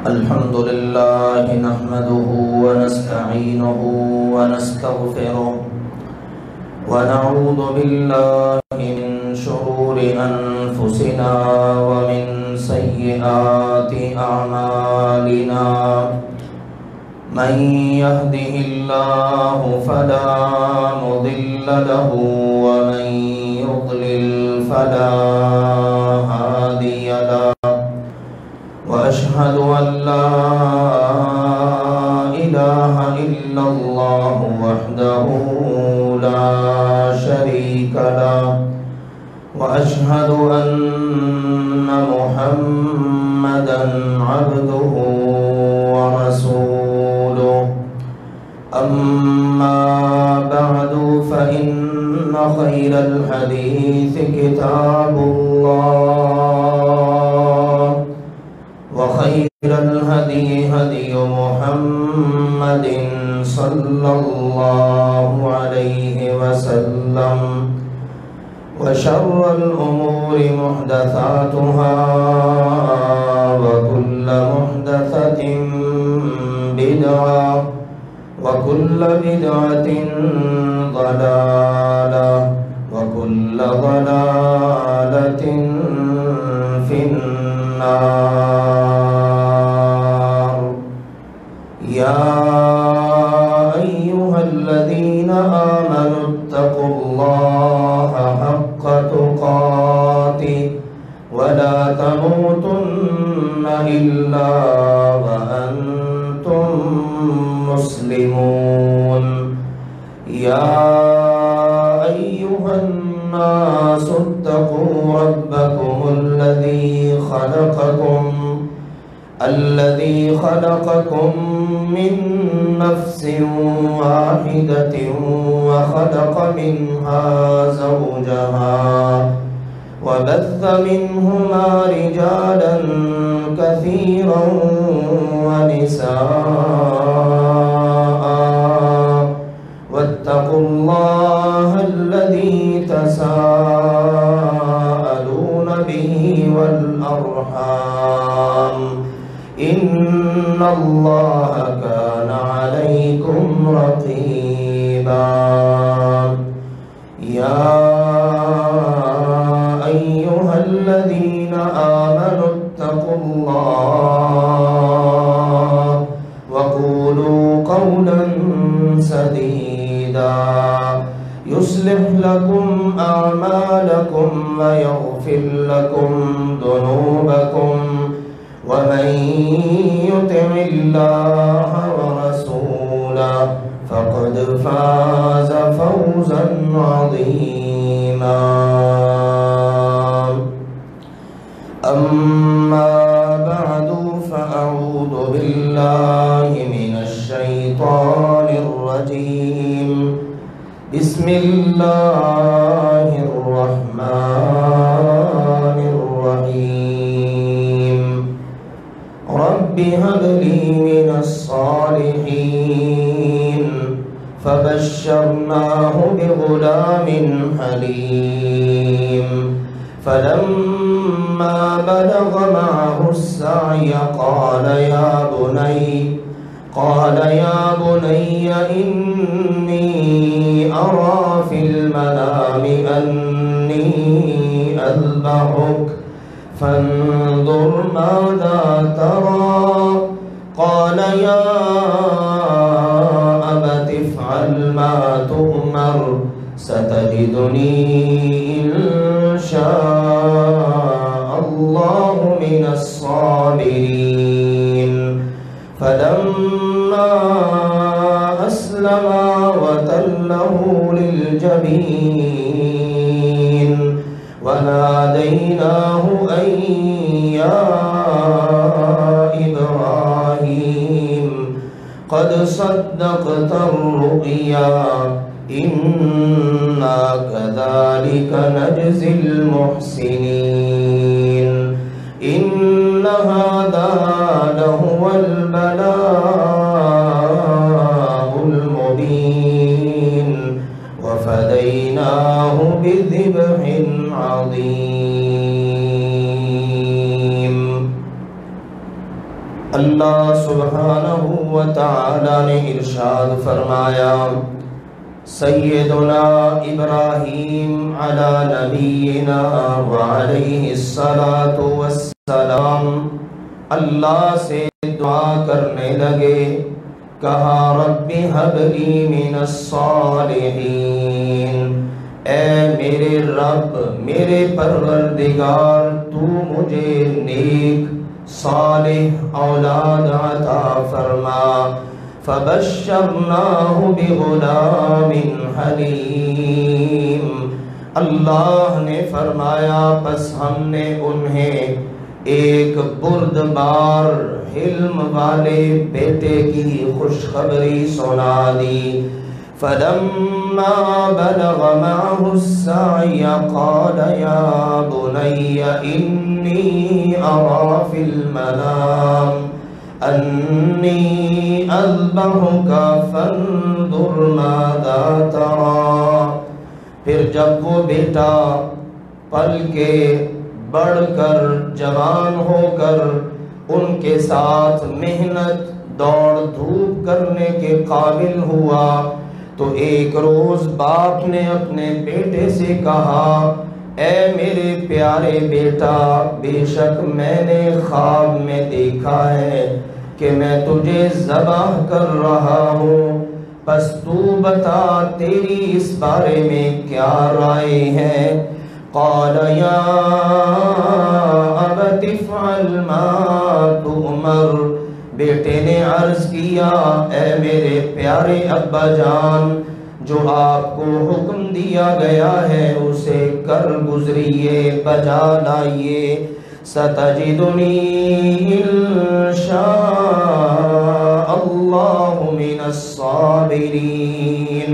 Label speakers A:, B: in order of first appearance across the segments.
A: الحمد لله نحمده ونستعينه ونستغفره ونعوذ بالله من شرور أنفسنا ومن سيئات أعمالنا من يهده الله فلا مضل له ومن يضلل فلا هادي له وأشهد أن لا إله إلا الله وحده لا شريك له وأشهد أن محمدًا عبده ورسوله أما بعد فإن خير الحديث كتاب الله وخير الهدي هدي محمد صلى الله عليه وسلم وشر الأمور محدثاتها وكل محدثة بدعة وكل بدعة ضلالة وكل ضلالة في النار يا أيها الذين آمنوا اتقوا الله حق تقاته ولا تموتن إلا وأنتم مسلمون يا أيها الناس اتقوا ربكم الذي خلقكم من نفس واحدة وخلق منها زوجها وبث منهما رجالا كثيرا ونساء واتقوا الله الذي تساءلون به والأرحام إن الله كان عليكم رقيبا يا أيها الذين آمنوا اتقوا الله وقولوا قولا سديدا يصلح لكم أعمالكم ويغفر لكم ذنوبكم ومن يطع الله ورسوله فقد فاز فوزا عظيما أما بعد فأعوذ بالله من الشيطان الرجيم بسم الله الرحمن الرحيم رب هب لي من الصالحين فبشرناه بغلام حليم فلما بلغ معه السعي قال يا بني إني أرى في المنام أني أذبحك فانظر ماذا ترى قال يا أبت افعل ما تؤمر ستجدني إن شاء الله من الصابرين فلما أسلما وتله للجبين وناديناه أن يا إبراهيم قد صدقت الرؤيا إنا كذلك نجزي المحسنين إن هذا لهو البلاء المبين وفديناه بذبح عظيم اللہ سبحانہ و تعالی نے ارشاد فرمایا سیدنا ابراہیم علی نبینا وعلیہ الصلاۃ والسلام اللہ سے دعا کرنے لگے، کہا رب ہب لی من الصالحین، اے میرے رب میرے پروردگار تو مجھے نیک صالح اولاد عطا فرما۔ فبشرناہ بغلام حلیم، اللہ نے فرمایا پس ہم نے انہیں ایک بردبار حلم والے بیٹے کی خوشخبری سنا دی۔ فلما بلغ معه السعي قال يا بني إني أرى في المنام أني أذبحك فانظر ماذا ترى۔ پھر جب وہ بیٹا پل کے بڑھ کر جوان ہو کر ان کے ساتھ محنت دوڑ دھوپ کرنے کے قابل ہوا تو ایک روز باپ نے اپنے بیٹے سے کہا، اے میرے پیارے بیٹا، بے شک میں نے خواب میں دیکھا ہے کہ میں تجھے ذبح کر رہا ہوں، بس تو بتا تیری اس بارے میں کیا رائے ہے؟ قال یا ابت افعل ما تؤمر، بیٹے نے عرض کیا، اے میرے پیارے ابا جان، جو آپ کو حکم دیا گیا ہے اسے کر گزریے، بجا لائیے۔ ستجدنی انشاء اللہ من الصابرین،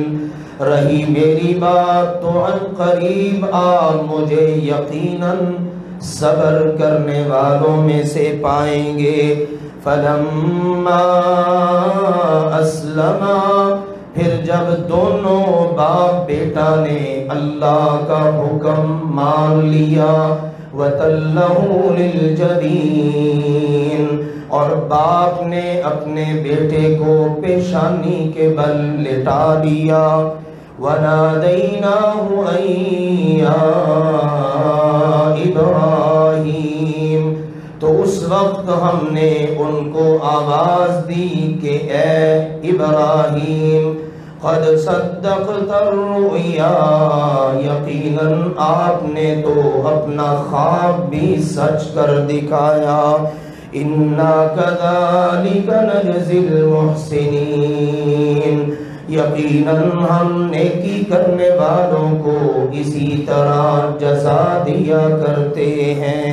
A: رہی میری بات تو عن قریب آپ مجھے یقیناً صبر کرنے والوں میں سے پائیں گے۔ فلما اسلما، پھر جب دونوں باپ بیٹا نے اللہ کا حکم مان لیا، وَتَلَّهُ لِلْجَبِينِ، اور باپ نے اپنے بیٹے کو پیشانی کے بل لٹا دیا، وَنَادَيْنَاهُ أَن يَا إِبْرَاهِيمُ، تو اس وقت ہم نے ان کو آواز دی کہ اے ابراہیم، قد صدقت الرؤیا، یقیناً آپ نے تو اپنا خواب بھی سچ کر دکھایا، اِنَّا كَذَلِكَ نَجْزِي الْمُحْسِنِينَ، یقیناً ہم نیکی کرنے والوں کو اسی طرح جزا دیا کرتے ہیں۔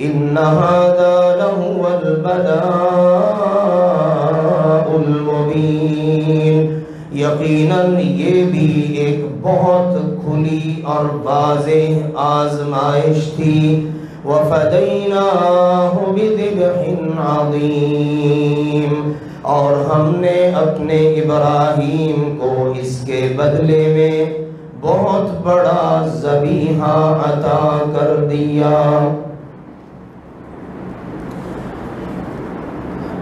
A: إِنَّ هَذَا لَهُوَ الْبَلَاءُ الْمُبِينُ، یقیناً یہ بھی ایک بہت کھلی اور واضح آزمائش تھی۔ وَفَدَيْنَاهُ بِذِبْحٍ عَظِيمٍ، اور ہم نے اپنے ابراہیم کو اس کے بدلے میں بہت بڑا ذبیحہ عطا کر دیا۔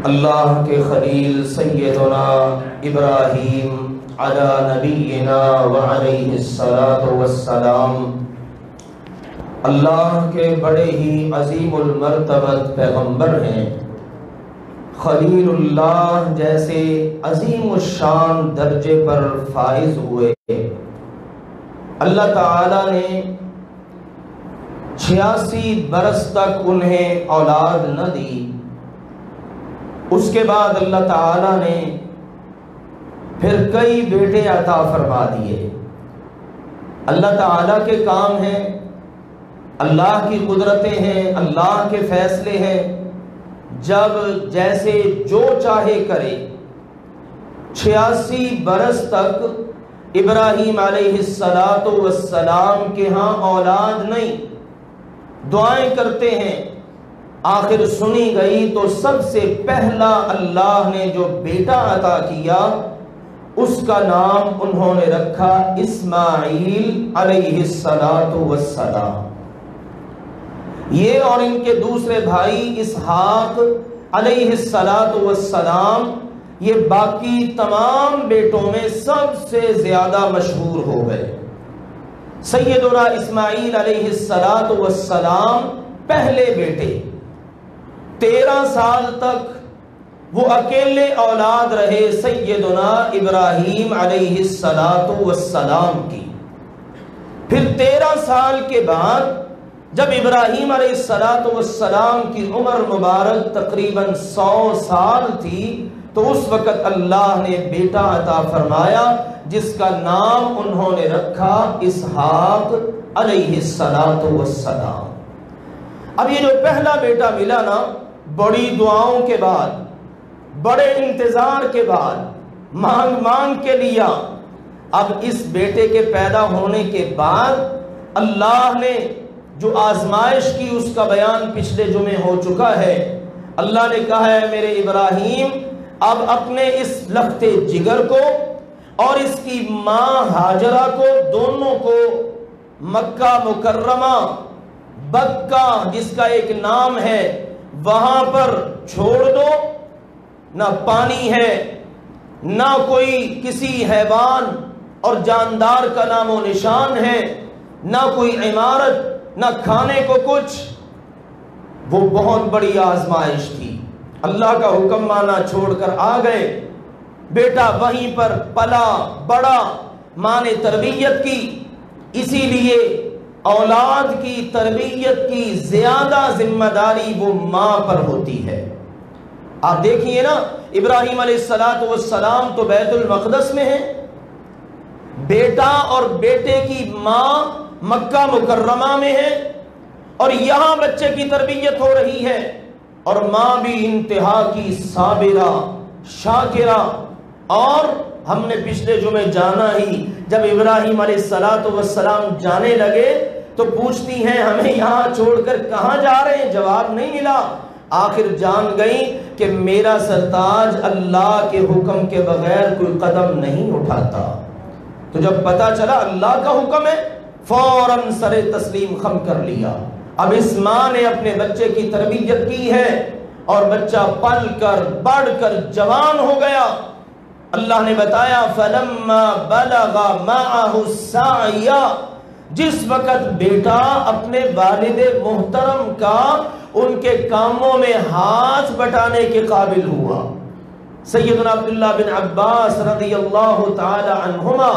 A: اللہ کے خلیل سیدنا ابراہیم علی نبینا وعلیہ الصلاۃ والسلام اللہ کے بڑے ہی عظیم المرتبت پیغمبر ہیں۔ خلیل اللہ جیسے عظیم الشان درجے پر فائز ہوئے۔ اللہ تعالی نے 86 برس تک انہیں اولاد نہ دی، اس کے بعد اللہ تعالی نے پھر کئی بیٹے عطا فرما دیے۔ اللہ تعالی کے کام ہیں، اللہ کی قدرتیں ہیں، اللہ کے فیصلے ہیں، جب جیسے جو چاہے کرے۔ 86 برس تک ابراہیم علیہ السلام کے ہاں اولاد نہیں، دعائیں کرتے ہیں، آخر سنی گئی تو سب سے پہلا اللہ نے جو بیٹا عطا کیا اس کا نام انہوں نے رکھا اسماعیل علیہ السلام۔ یہ اور ان کے دوسرے بھائی اسحاق علیہ السلام یہ باقی تمام بیٹوں میں سب سے زیادہ مشہور ہو گئے۔ سیدنا اسماعیل علیہ السلام پہلے بیٹے، 13 سال تک وہ اکیلے اولاد رہے سیدنا ابراہیم علیہ السلام کی۔ پھر 13 سال کے بعد جب ابراہیم علیہ السلام کی عمر مبارک تقریباً 100 سال تھی تو اس وقت اللہ نے بیٹا عطا فرمایا جس کا نام انہوں نے رکھا اسحاق علیہ السلام۔ اب یہ جو پہلا بیٹا ملا نا، بڑی دعاؤں کے بعد، بڑے انتظار کے بعد، مانگ کے لیا۔ اب اس بیٹے کے پیدا ہونے کے بعد اللہ نے جو آزمائش کی اس کا بیان پچھلے جمعے ہو چکا ہے۔ اللہ نے کہا ہے میرے ابراہیم اب اپنے اس لخت جگر کو اور اس کی ماں ہاجرہ کو، دونوں کو مکہ مکرمہ، بکہ جس کا ایک نام ہے، وہاں پر چھوڑ دو۔ نہ پانی ہے، نہ کوئی کسی حیوان اور جاندار کا نام و نشان ہے، نہ کوئی عمارت، نہ کھانے کو کچھ۔ وہ بہت بڑی آزمائش تھی۔ اللہ کا حکم مانا چھوڑ کر آ گئے۔ بیٹا وہیں پر پلا بڑا، ماں نے تربیت کی۔ اسی لیے اولاد کی تربیت کی زیادہ ذمہ داری وہ ماں پر ہوتی ہے۔ آپ دیکھیے نا، ابراہیم علیہ السلام تو بیت المقدس میں ہے، بیٹا اور بیٹے کی ماں مکہ مکرمہ میں ہے، اور یہاں بچے کی تربیت ہو رہی ہے، اور ماں بھی انتہا کی صابرہ شاکرہ۔ اور ہم نے پچھلے جمعے جانا ہی، جب ابراہیم علیہ السلام جانے لگے تو پوچھتی ہیں ہمیں یہاں چھوڑ کر کہاں جا رہے ہیں؟ جواب نہیں ملا۔ آخر جان گئی کہ میرا سرتاج اللہ کے حکم کے بغیر کوئی قدم نہیں اٹھاتا۔ تو جب پتا چلا اللہ کا حکم ہے، فوراً سر تسلیم خم کر لیا۔ اب اس ماں نے اپنے بچے کی تربیت کی ہے اور بچہ پل کر بڑھ کر جوان ہو گیا۔ اللہ نے بتایا فَلَمَّا بَلَغَ مَعَهُ السَّعْيَ، جس وقت بیٹا اپنے والد محترم کا ان کے کاموں میں ہاتھ بٹانے کے قابل ہوا۔ سیدنا عبداللہ بن عباس رضی اللہ تعالی عنہما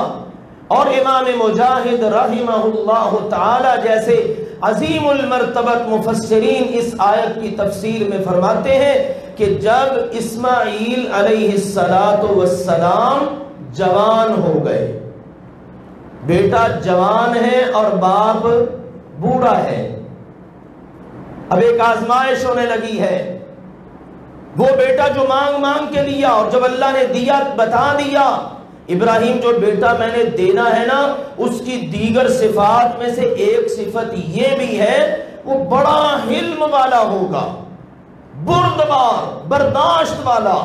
A: اور امام مجاہد رحمہ اللہ تعالی جیسے عظیم المرتبت مفسرین اس آیت کی تفسیر میں فرماتے ہیں کہ جب اسماعیل علیہ السلام جوان ہو گئے، بیٹا جوان ہے اور باپ بوڑھا ہے، اب ایک آزمائش ہونے لگی ہے۔ وہ بیٹا جو مانگ کے لیا، اور جب اللہ نے دیا بتا دیا ابراہیم جو بیٹا میں نے دینا ہے نا، اس کی دیگر صفات میں سے ایک صفت یہ بھی ہے وہ بڑا حلم والا ہوگا، بردبار برداشت والا۔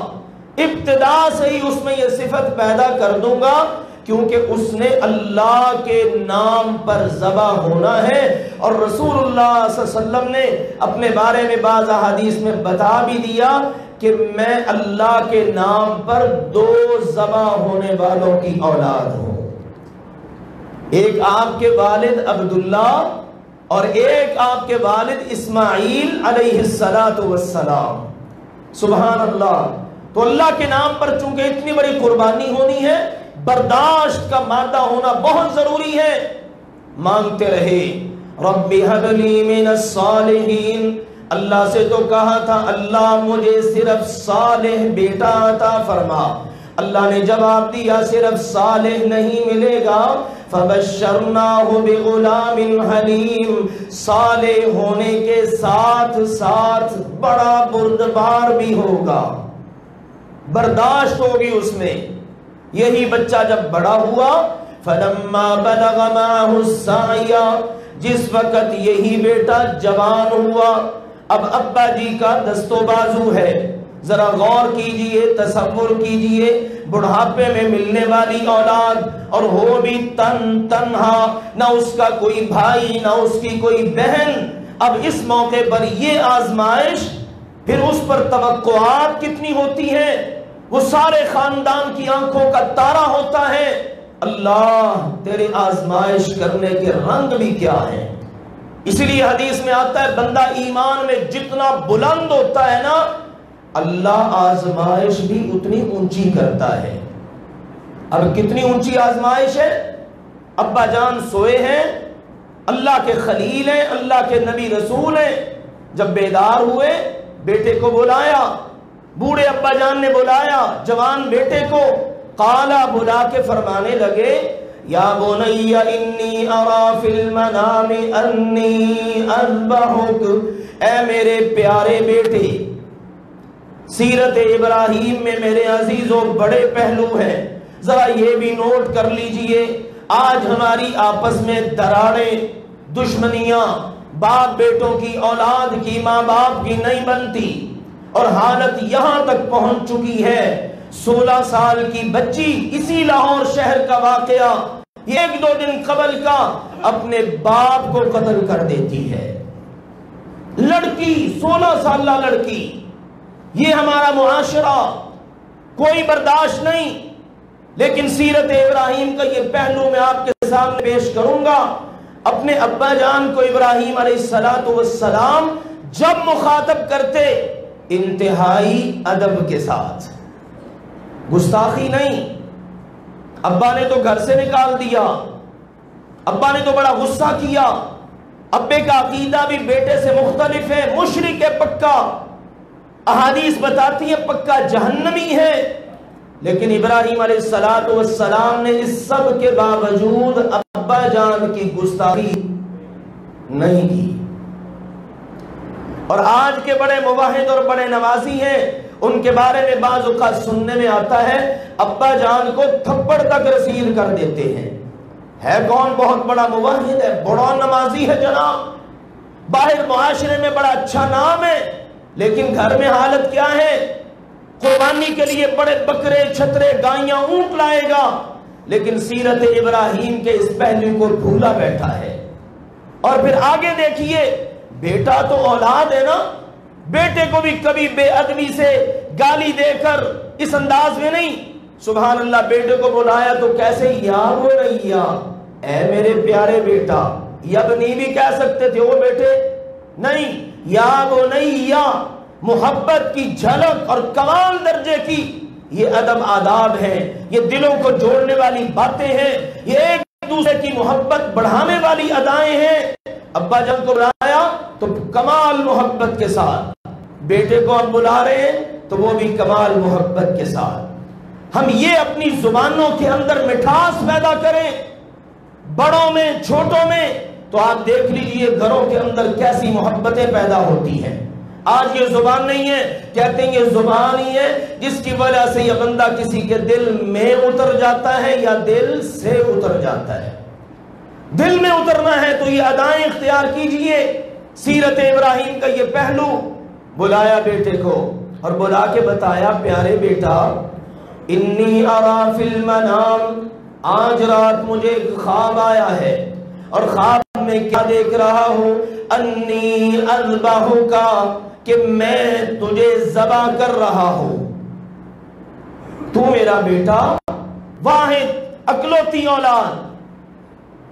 A: ابتدا سے ہی اس میں یہ صفت پیدا کر دوں گا کیونکہ اس نے اللہ کے نام پر ذبح ہونا ہے، اور رسول اللہ صلی اللہ علیہ وسلم نے اپنے بارے میں بعض احادیث میں بتا بھی دیا کہ میں اللہ کے نام پر 2 ذبح ہونے والوں کی اولاد ہوں، ایک آپ کے والد عبداللہ اور ایک آپ کے والد اسماعیل علیہ السلام۔ سبحان اللہ۔ تو اللہ کے نام پر چونکہ اتنی بڑی قربانی ہونی ہے، برداشت کا مادہ ہونا بہت ضروری ہے۔ مانگتے رہے رب ہب لی من الصالحین، اللہ سے تو کہا تھا اللہ مجھے صرف صالح بیٹا عطا فرما، اللہ نے جواب دیا صرف صالح نہیں ملے گا، فبشرناہ بغلام حلیم، صالح ہونے کے ساتھ ساتھ بڑا بردبار بھی ہوگا، برداشت ہوگی اس میں۔ یہی بچہ جب بڑا ہوا، فلما بلغ معه السعی، جس وقت یہی بیٹا جوان ہوا، اب ابا جی کا دست و بازو ہے۔ ذرا غور کیجئے، تصور کیجئے، بڑھاپے میں ملنے والی اولاد، اور ہو بھی تنہا، نہ اس کا کوئی بھائی نہ اس کی کوئی بہن۔ اب اس موقع پر یہ آزمائش پھر اس پر توقعات کتنی ہوتی ہیں، وہ سارے خاندان کی آنکھوں کا تارا ہوتا ہے۔ اللہ تیرے آزمائش کرنے کے رنگ بھی کیا ہیں۔ اسی لیے حدیث میں آتا ہے بندہ ایمان میں جتنا بلند ہوتا ہے نا، اللہ آزمائش بھی اتنی اونچی کرتا ہے۔ اب کتنی اونچی آزمائش ہے؟ ابا جان سوئے ہیں، اللہ کے خلیل ہیں، اللہ کے نبی رسول ہیں، جب بیدار ہوئے بیٹے کو بلایا، بوڑھے ابا جان نے بلایا جوان بیٹے کو، قالا بلا کے فرمانے لگے یا بنی انی ارا فی المنام انی اذبحک، اے میرے پیارے بیٹے، سیرت ابراہیم میں میرے عزیزوں بڑے پہلو ہیں، ذرا یہ بھی نوٹ کر لیجئے۔ آج ہماری آپس میں دراڑیں، دشمنیاں، باپ بیٹوں کی، اولاد کی، ماں باپ کی نہیں بنتی، اور حالت یہاں تک پہنچ چکی ہے 16 سال کی بچی، اسی لاہور شہر کا واقعہ، ایک دو دن قبل کا، اپنے باپ کو قتل کر دیتی ہے۔ لڑکی 16 سالہ لڑکی، یہ ہمارا معاشرہ کوئی برداشت نہیں۔ لیکن سیرت ابراہیم کا یہ پہلو میں آپ کے سامنے پیش کروں گا۔ اپنے ابا جان کو ابراہیم علیہ السلام جب مخاطب کرتے انتہائی ادب کے ساتھ، گستاخی نہیں۔ ابا نے تو گھر سے نکال دیا، ابا نے تو بڑا غصہ کیا، ابے کا عقیدہ بھی بیٹے سے مختلف ہے، مشرک ہے پکا، احادیث بتاتی ہے پکا جہنمی ہے، لیکن ابراہیم علیہ السلام نے اس سب کے باوجود ابا جان کی گستاخی نہیں کی۔ اور آج کے بڑے موحد اور بڑے نمازی ہیں، ان کے بارے میں بعض اوقات سننے میں آتا ہے ابا جان کو تھپڑ تک رسید کر دیتے ہیں۔ ہے کون؟ بہت بڑا موحد ہے، بڑا نمازی ہے جناب، باہر معاشرے میں بڑا اچھا نام ہے، لیکن گھر میں حالت کیا ہے؟ قربانی کے لیے بڑے بکرے، چھترے، گائیاں، اونٹ لائے گا، لیکن سیرت ابراہیم کے اس پہلو کو بھولا بیٹھا ہے۔ اور پھر آگے دیکھیے، بیٹا تو اولاد ہے نا، بیٹے کو بھی کبھی بے ادبی سے گالی دے کر اس انداز میں نہیں، سبحان اللہ، بیٹے کو بلایا تو کیسے یا بنیا، اے میرے پیارے بیٹا، یبنی بھی کہہ سکتے تھے، وہ بیٹے نہیں، یا بنیا، محبت کی جھلک اور کمال درجے کی یہ ادب آداب ہیں، یہ دلوں کو جوڑنے والی باتیں ہیں، یہ ایک دوسرے کی محبت بڑھانے والی ادائیں ہیں۔ ابا جان کو بلایا تو کمال محبت کے ساتھ، بیٹے کو اب بلا رہے ہیں تو وہ بھی کمال محبت کے ساتھ۔ ہم یہ اپنی زبانوں کے اندر مٹھاس پیدا کریں، بڑوں میں چھوٹوں میں، تو آپ دیکھ لیجئے گھروں کے اندر کیسی محبتیں پیدا ہوتی ہیں۔ آج یہ زبان نہیں ہے، کہتے ہیں یہ زبان ہی ہے جس کی وجہ سے یہ بندہ کسی کے دل میں اتر جاتا ہے یا دل سے اتر جاتا ہے۔ دل میں اترنا ہے تو یہ ادائیں اختیار کیجئے۔ سیرت ابراہیم کا یہ پہلو، بلایا بیٹے کو اور بلا کے بتایا پیارے بیٹا، انی ارا فی المنام، آج رات مجھے ایک خواب آیا ہے، اور خواب میں کیا دیکھ رہا ہوں، انی اذبحک، کہ میں تجھے ذبح کر رہا ہوں، تو میرا بیٹا، واحد اکلوتی اولاد،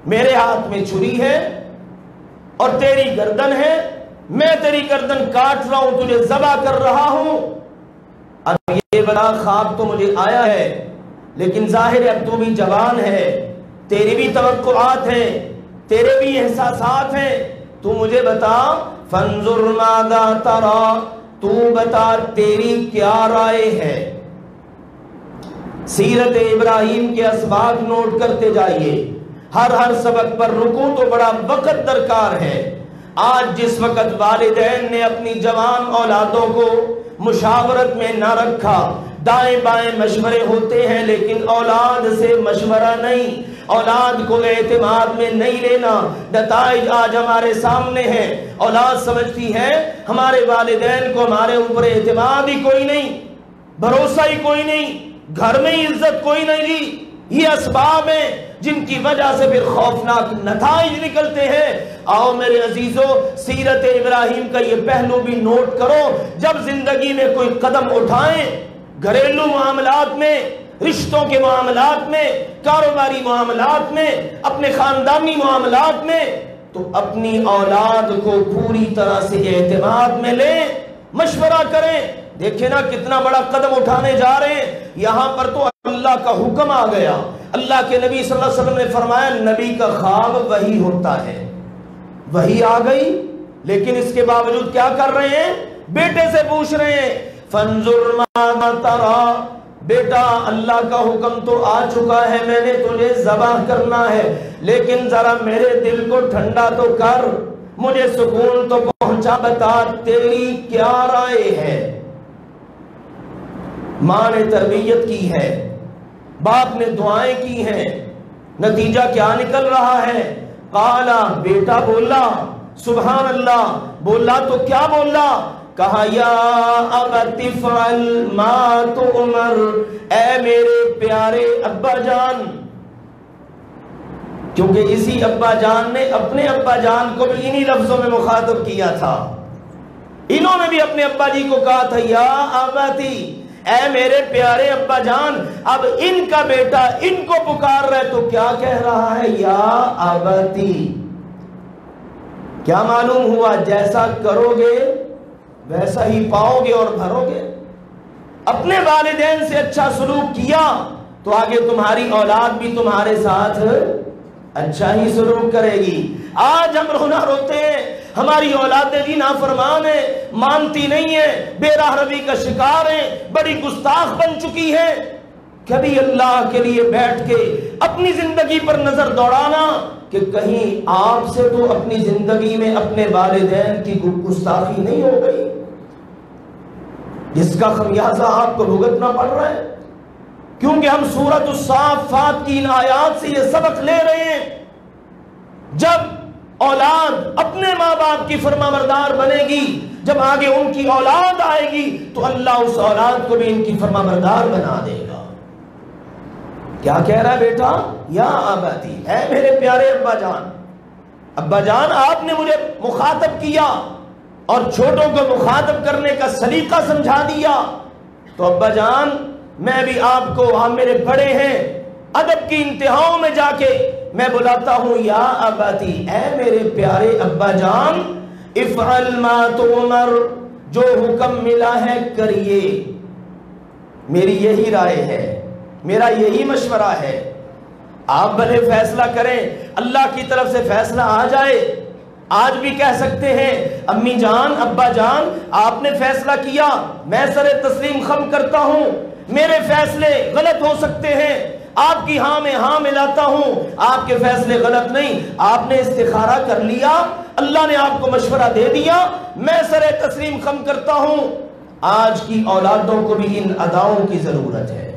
A: میرے ہاتھ میں چھری ہے اور تیری گردن ہے، میں تیری گردن کاٹ رہا ہوں، تجھے ذبح کر رہا ہوں۔ اب یہ بڑا خواب تو مجھے آیا ہے، لیکن ظاہر ہے اب تو بھی جوان ہے، تیری بھی توقعات ہیں، تیرے بھی احساسات ہیں، تو مجھے بتا، فانظر ماذا ترى، تو بتا تیری کیا رائے ہے۔ سیرت ابراہیم کے اسباق نوٹ کرتے جائیے، ہر سبق پر رکو تو بڑا وقت درکار ہے۔ آج جس وقت والدین نے اپنی جوان اولادوں کو مشاورت میں نہ رکھا، دائیں بائیں مشورے ہوتے ہیں لیکن اولاد سے مشورہ نہیں، اولاد کو اعتماد میں نہیں لینا، نتائج آج ہمارے سامنے ہیں۔ اولاد سمجھتی ہے ہمارے والدین کو ہمارے اوپر اعتماد ہی کوئی نہیں، بھروسہ ہی کوئی نہیں، گھر میں عزت کوئی نہیں دی، یہ اسباب ہیں جن کی وجہ سے پھر خوفناک نتائج نکلتے ہیں۔ آؤ میرے عزیزو، سیرت ابراہیم کا یہ پہلو بھی نوٹ کرو۔ جب زندگی میں کوئی قدم اٹھائیں، گھریلو معاملات میں، رشتوں کے معاملات میں، کاروباری معاملات میں، اپنے خاندانی معاملات میں، تو اپنی اولاد کو پوری طرح سے اعتماد میں لیں، مشورہ کریں۔ دیکھیں نا کتنا بڑا قدم اٹھانے جا رہے ہیں، یہاں پر تو اللہ کا حکم آ گیا۔ اللہ کے نبی صلی اللہ علیہ وسلم نے فرمایا نبی کا خواب وحی ہوتا ہے، وحی آ گئی، لیکن اس کے باوجود کیا کر رہے ہیں؟ بیٹے سے پوچھ رہے ہیں فانظر ماذا ترى، بیٹا اللہ کا حکم تو آ چکا ہے، میں نے تجھے ذبح کرنا ہے، لیکن ذرا میرے دل کو ٹھنڈا تو کر، مجھے سکون تو پہنچا، بتا تیری کیا رائے ہے۔ ماں نے تربیت کی ہے، باپ نے دعائیں کی ہیں، نتیجہ کیا نکل رہا ہے؟ قالا، بیٹا بولا، سبحان اللہ، بولا تو کیا بولا؟ کہا یا ابت افعل ما تؤمر، اے میرے پیارے ابا جان، کیونکہ اسی ابا جان نے اپنے ابا جان کو بھی انہی لفظوں میں مخاطب کیا تھا، انہوں نے بھی اپنے ابا جی کو کہا تھا یا ابتی، اے میرے پیارے ابا جان۔ اب ان کا بیٹا ان کو پکار رہا ہے تو کیا کہہ رہا ہے؟ یا ابتی۔ کیا معلوم ہوا؟ جیسا کرو گے ویسا ہی پاؤ گے اور بھرو گے۔ اپنے والدین سے اچھا سلوک کیا تو آگے تمہاری اولاد بھی تمہارے ساتھ اچھا ہی سلوک کرے گی۔ آج ہم رونا روتے ہیں، ہماری اولادیں بھی نافرمان ہیں، مانتی نہیں ہیں، بے راہ روی کا شکار ہیں، بڑی گستاخ بن چکی ہے۔ کبھی اللہ کے لیے بیٹھ کے اپنی زندگی پر نظر دوڑانا کہ کہیں آپ سے تو اپنی زندگی میں اپنے والدین کی گستاخی نہیں ہو گئی، جس کا خمیازہ آپ کو بھگتنا پڑ رہا ہے۔ کیونکہ ہم سورۃ الصافات کی ان آیات سے یہ سبق لے رہے ہیں، جب اولاد اپنے ماں باپ کی فرمانبردار بنے گی، جب آگے ان کی اولاد آئے گی تو اللہ اس اولاد کو بھی ان کی فرمانبردار بنا دے گا۔ کیا کہہ رہا ہے بیٹا؟ یا ابتی، اے میرے پیارے ابا جان۔ ابا جان آپ نے مجھے مخاطب کیا اور چھوٹوں کو مخاطب کرنے کا سلیقہ سمجھا دیا، تو ابا جان میں بھی آپ کو، آپ میرے بڑے ہیں، ادب کی انتہاؤں میں جا کے میں بلاتا ہوں یا ابتی، اے میرے پیارے ابا جان، افعل ما تؤمر، جو حکم ملا ہے کریے۔ میری یہی رائے ہے، میرا یہی مشورہ ہے، آپ بھلے فیصلہ کریں، اللہ کی طرف سے فیصلہ آ جائے۔ آج بھی کہہ سکتے ہیں امی جان، ابا جان آپ نے فیصلہ کیا، میں سر تسلیم خم کرتا ہوں، میرے فیصلے غلط ہو سکتے ہیں، آپ کی ہاں میں ہاں ملاتا ہوں، آپ کے فیصلے غلط نہیں، آپ نے استخارہ کر لیا، اللہ نے آپ کو مشورہ دے دیا، میں سر تسلیم خم کرتا ہوں۔ آج کی اولادوں کو بھی ان اداؤں کی ضرورت ہے۔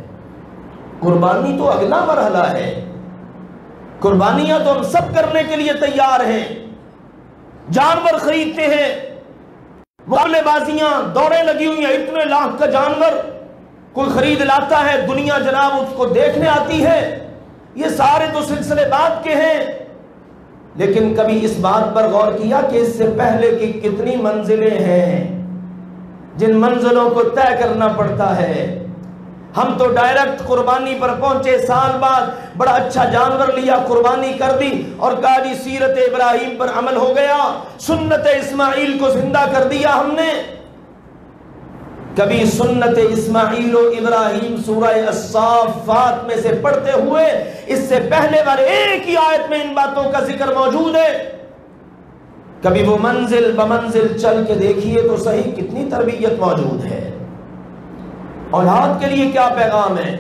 A: قربانی تو اگلا مرحلہ ہے، قربانیاں تو ہم سب کرنے کے لیے تیار ہیں، جانور خریدتے ہیں، مقابلے بازیاں، دوڑیں لگی ہوئی ہیں، اتنے لاکھ کا جانور کوئی خرید لاتا ہے، دنیا جناب اس کو دیکھنے آتی ہے، یہ سارے تو سلسلے بات کے ہیں۔ لیکن کبھی اس بات پر غور کیا کہ اس سے پہلے کی کتنی منزلیں ہیں جن منزلوں کو طے کرنا پڑتا ہے۔ ہم تو ڈائریکٹ قربانی پر پہنچے، سال بعد بڑا اچھا جانور لیا، قربانی کر دی اور کہا جی سیرت ابراہیم پر عمل ہو گیا، سنت اسماعیل کو زندہ کر دیا ہم نے۔ کبھی سنت اسماعیل و ابراہیم سورہ الصافات میں سے پڑھتے ہوئے اس سے پہلے والے ایک ہی آیت میں ان باتوں کا ذکر موجود ہے۔ کبھی وہ منزل بمنزل چل کے دیکھیے تو صحیح کتنی تربیت موجود ہے۔ اولاد کے لیے کیا پیغام ہے،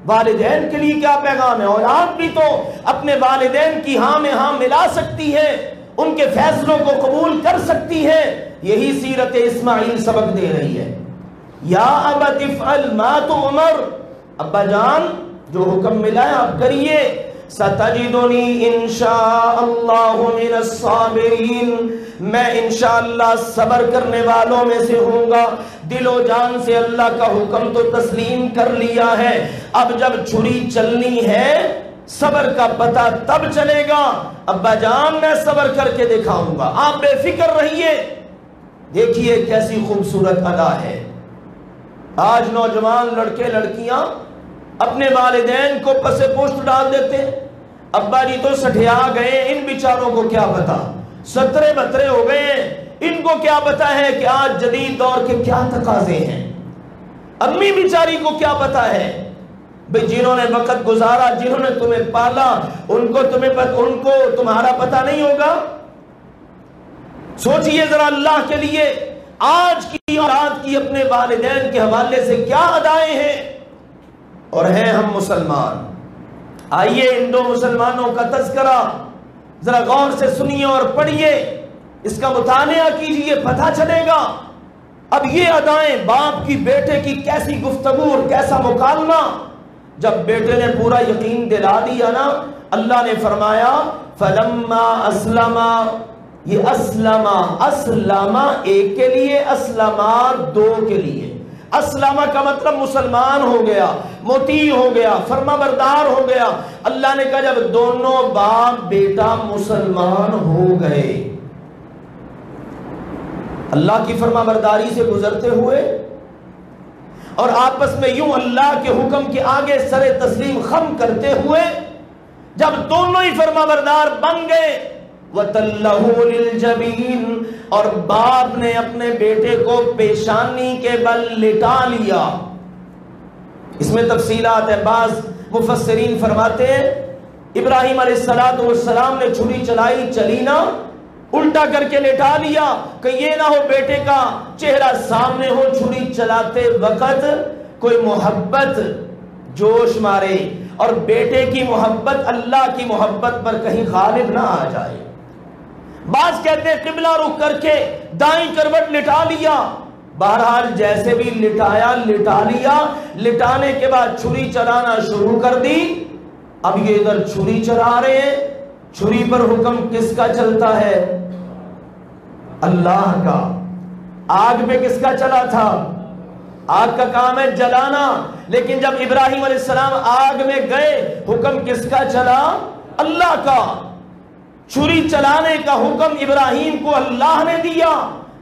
A: والدین کے لیے کیا پیغام ہے۔ اولاد بھی تو اپنے والدین کی ہاں میں ہاں ملا سکتی ہے، ان کے فیصلوں کو قبول کر سکتی ہے، یہی سیرت اسماعیل سبق دے رہی ہے۔ یا ابت افعل ما تؤمر، ابا جان جو حکم ملا ہے آپ کریے۔ ستجدنی انشاء اللہ من الصابرین، میں انشاءاللہ صبر کرنے والوں میں سے ہوں گا۔ دل و جان سے اللہ کا حکم تو تسلیم کر لیا ہے، اب جب چھری چلنی ہے صبر کا پتہ تب چلے گا۔ ابا جان میں صبر کر کے دکھاؤں گا، آپ بے فکر رہیے۔ دیکھیے کیسی خوبصورت ادا ہے۔ آج نوجوان لڑکے لڑکیاں اپنے والدین کو پس پشت ڈال دیتے ہیں، ابا جی تو سٹھیا گئے، ان بیچاروں کو کیا پتا، سترے بترے ہو گئے، ان کو کیا پتا ہے کہ آج جدید دور کے کیا تقاضے ہیں۔ امی بیچاری کو کیا پتا ہے بھئی جنہوں نے وقت گزارا، جنہوں نے تمہیں پالا، ان کو تمہارا پتہ نہیں ہوگا۔ سوچئے ذرا اللہ کے لیے آج کی اولاد کی اپنے والدین کے حوالے سے کیا ادائیں ہیں، اور ہیں ہم مسلمان۔ آئیے ان دو مسلمانوں کا تذکرہ ذرا غور سے سنیے اور پڑھیے، اس کا مطالعہ کیجئے، پتہ چلے گا۔ اب یہ ادائیں، باپ کی بیٹے کی کیسی گفتگو اور کیسا مکالمہ۔ جب بیٹے نے پورا یقین دلا دیا نا، اللہ نے فرمایا فلما اسلما، یہ اسلما ایک کے لیے، اسلما دو کے لیے۔ اسلامہ کا مطلب مسلمان ہو گیا، مطیع ہو گیا، فرما بردار ہو گیا۔ اللہ نے کہا جب دونوں باپ بیٹا مسلمان ہو گئے، اللہ کی فرما برداری سے گزرتے ہوئے اور آپس میں یوں اللہ کے حکم کے آگے سر تسلیم خم کرتے ہوئے، جب دونوں ہی فرما بردار بن گئے، وَتَلَّهُ لِلْجَبِينِ، اور باپ نے اپنے بیٹے کو پیشانی کے بل لٹا لیا۔ اس میں تفصیلات ہیں، بعض مفسرین فرماتے ہیں ابراہیم علیہ السلام نے چھری چلائی، چلی نہ، الٹا کر کے لٹا لیا کہ یہ نہ ہو بیٹے کا چہرہ سامنے ہو، چھری چلاتے وقت کوئی محبت جوش مارے اور بیٹے کی محبت اللہ کی محبت پر کہیں غالب نہ آ جائے۔ بعض کہتے ہیں قبلہ رخ کر کے دائیں کروٹ لٹا لیا۔ بہرحال جیسے بھی لٹایا لٹا لیا، لٹانے کے بعد چھری چلانا شروع کر دی۔ اب یہ ادھر چھری چلا رہے ہیں، چھری پر حکم کس کا چلتا ہے؟ اللہ کا۔ آگ میں کس کا چلا تھا؟ آگ کا کام ہے جلانا، لیکن جب ابراہیم علیہ السلام آگ میں گئے، حکم کس کا چلا؟ اللہ کا۔ چھری چلانے کا حکم ابراہیم کو اللہ نے دیا،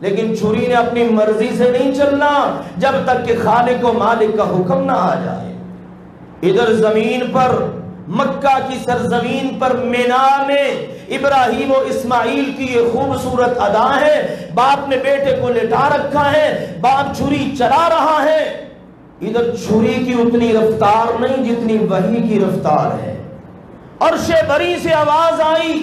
A: لیکن چھری نے اپنی مرضی سے نہیں چلنا جب تک کہ خالق و مالک کا حکم نہ آ جائے۔ ادھر زمین پر، مکہ کی سرزمین پر، مینا میں ابراہیم و اسماعیل کی یہ خوبصورت ادا ہے۔ باپ نے بیٹے کو لٹا رکھا ہے، باپ چھری چلا رہا ہے۔ ادھر چھری کی اتنی رفتار نہیں جتنی وحی کی رفتار ہے۔ عرش بری سے آواز آئی،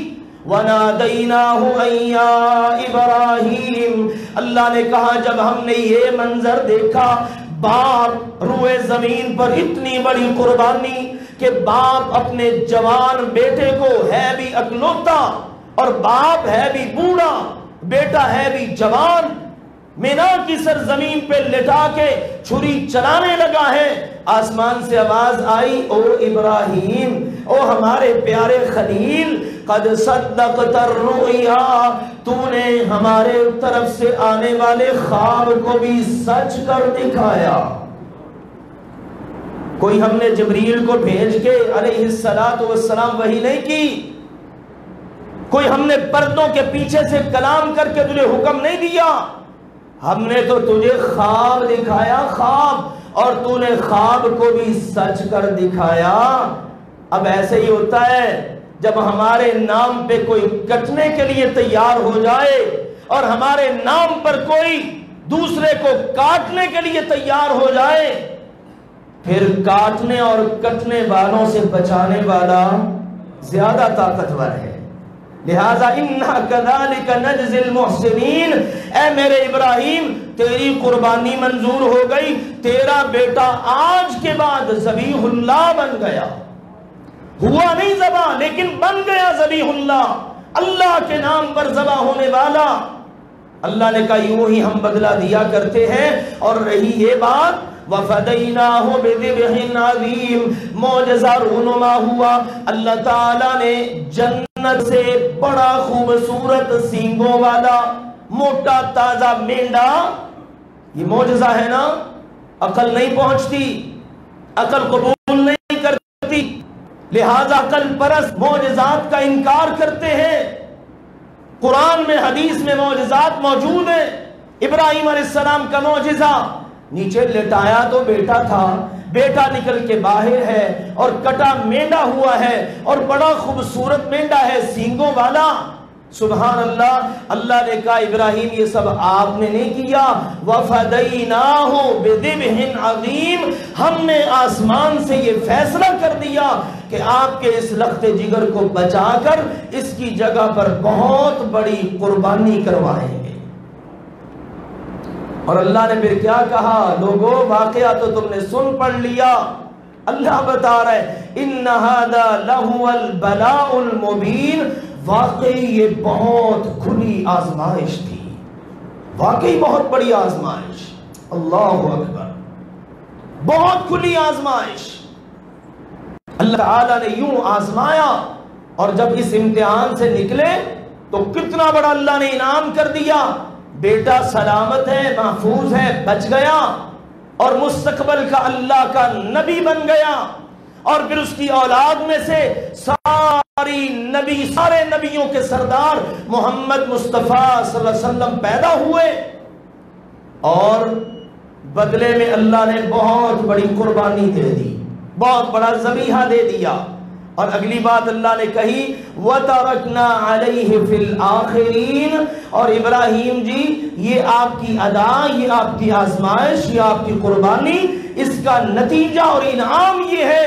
A: وَنَادَيْنَاهُ أَن يَا إِبْرَاهِيمُ، اللہ نے کہا جب ہم نے یہ منظر دیکھا، باپ روئے زمین پر اتنی بڑی قربانی کہ باپ اپنے جوان بیٹے کو، ہے بھی اکلوتا اور باپ ہے بھی بوڑھا، بیٹا ہے بھی جوان، مینا کی سرزمین پہ لٹا کے چھری چلانے لگا ہے۔ آسمان سے آواز آئی، او ابراہیم، او ہمارے پیارے خلیل، قد صدقت الرؤیا، تو نے ہمارے طرف سے آنے والے خواب کو بھی سچ کر دکھایا۔ کوئی ہم نے جبریل کو بھیج کے علیہ السلام وحی نہیں کی، کوئی ہم نے پردوں کے پیچھے سے کلام کر کے تجھے حکم نہیں دیا، ہم نے تو تجھے خواب دکھایا، خواب، اور تو نے خواب کو بھی سچ کر دکھایا۔ اب ایسے ہی ہوتا ہے جب ہمارے نام پہ کوئی کٹنے کے لیے تیار ہو جائے اور ہمارے نام پر کوئی دوسرے کو کاٹنے کے لیے تیار ہو جائے، پھر کاٹنے اور کٹنے والوں سے بچانے والا زیادہ طاقتور ہے۔ لہذا اِنَّا كَذَلِكَ نَجْزِي الْمُحْسِنِينَ، اے میرے ابراہیم تیری قربانی منظور ہو گئی، تیرا بیٹا آج کے بعد ذبیح اللہ بن گیا، ہوا نہیں ذبح لیکن بن گیا ذبیح اللہ، اللہ کے نام پر ذبح ہونے والا۔ اللہ نے کہا یوں ہی ہم بدلہ دیا کرتے ہیں۔ اور رہی یہ بات وَفَدَيْنَاهُ بِذِبْحٍ عَظِيمٍ معجزہ رونما ہوا، اللہ تعالیٰ نے جنت سے بڑا خوبصورت سینگوں والا موٹا تازہ مینڈا، یہ معجزہ ہے نا، عقل نہیں پہنچتی، عقل قبول نہیں کرتی، لہذا عقل پرست معجزات کا انکار کرتے ہیں۔ قرآن میں حدیث میں معجزات موجود ہیں۔ ابراہیم علیہ السلام کا معجزہ، نیچے لٹایا تو بیٹا تھا، بیٹا نکل کے باہر ہے اور کٹا مینڈا ہوا ہے اور بڑا خوبصورت مینڈا ہے سینگوں والا۔ سبحان اللہ، اللہ نے کہا ابراہیم یہ سب آپ نے نہیں کیا، وَفَدَيْنَاهُ بِذِبْحٍ عَظِيمٍ، ہم نے آسمان سے یہ فیصلہ کر دیا کہ آپ کے اس لخت جگر کو بچا کر اس کی جگہ پر بہت بڑی قربانی کروائیں گے۔ اور اللہ نے پھر کیا کہا؟ لوگوں واقعہ تو تم نے سن پڑھ لیا، اللہ بتا رہا ہے إِنَّ هَذَا لَهُوَ الْبَلَاءُ الْمُبِينُ، واقعی یہ بہت کھلی آزمائش تھی، واقعی بہت بڑی آزمائش، اللہ اکبر، بہت کھلی آزمائش۔ اللہ تعالیٰ نے یوں آزمایا اور جب اس امتحان سے نکلے تو کتنا بڑا اللہ نے انعام کر دیا، بیٹا سلامت ہے، محفوظ ہے، بچ گیا اور مستقبل کا اللہ کا نبی بن گیا، اور پھر اس کی اولاد میں سے سارے نبیوں کے سردار محمد مصطفیٰ صلی اللہ علیہ وسلم پیدا ہوئے، اور بدلے میں اللہ نے بہت بڑی قربانی دے دی، بہت بڑا ذبیحہ دے دیا۔ اور اگلی بات اللہ نے کہی وَتَرَكْنَا عَلَيْهِ فِي الْآخِرِينَ، اور ابراہیم جی یہ آپ کی ادا، یہ آپ کی آزمائش، یہ آپ کی قربانی، اس کا نتیجہ اور انعام یہ ہے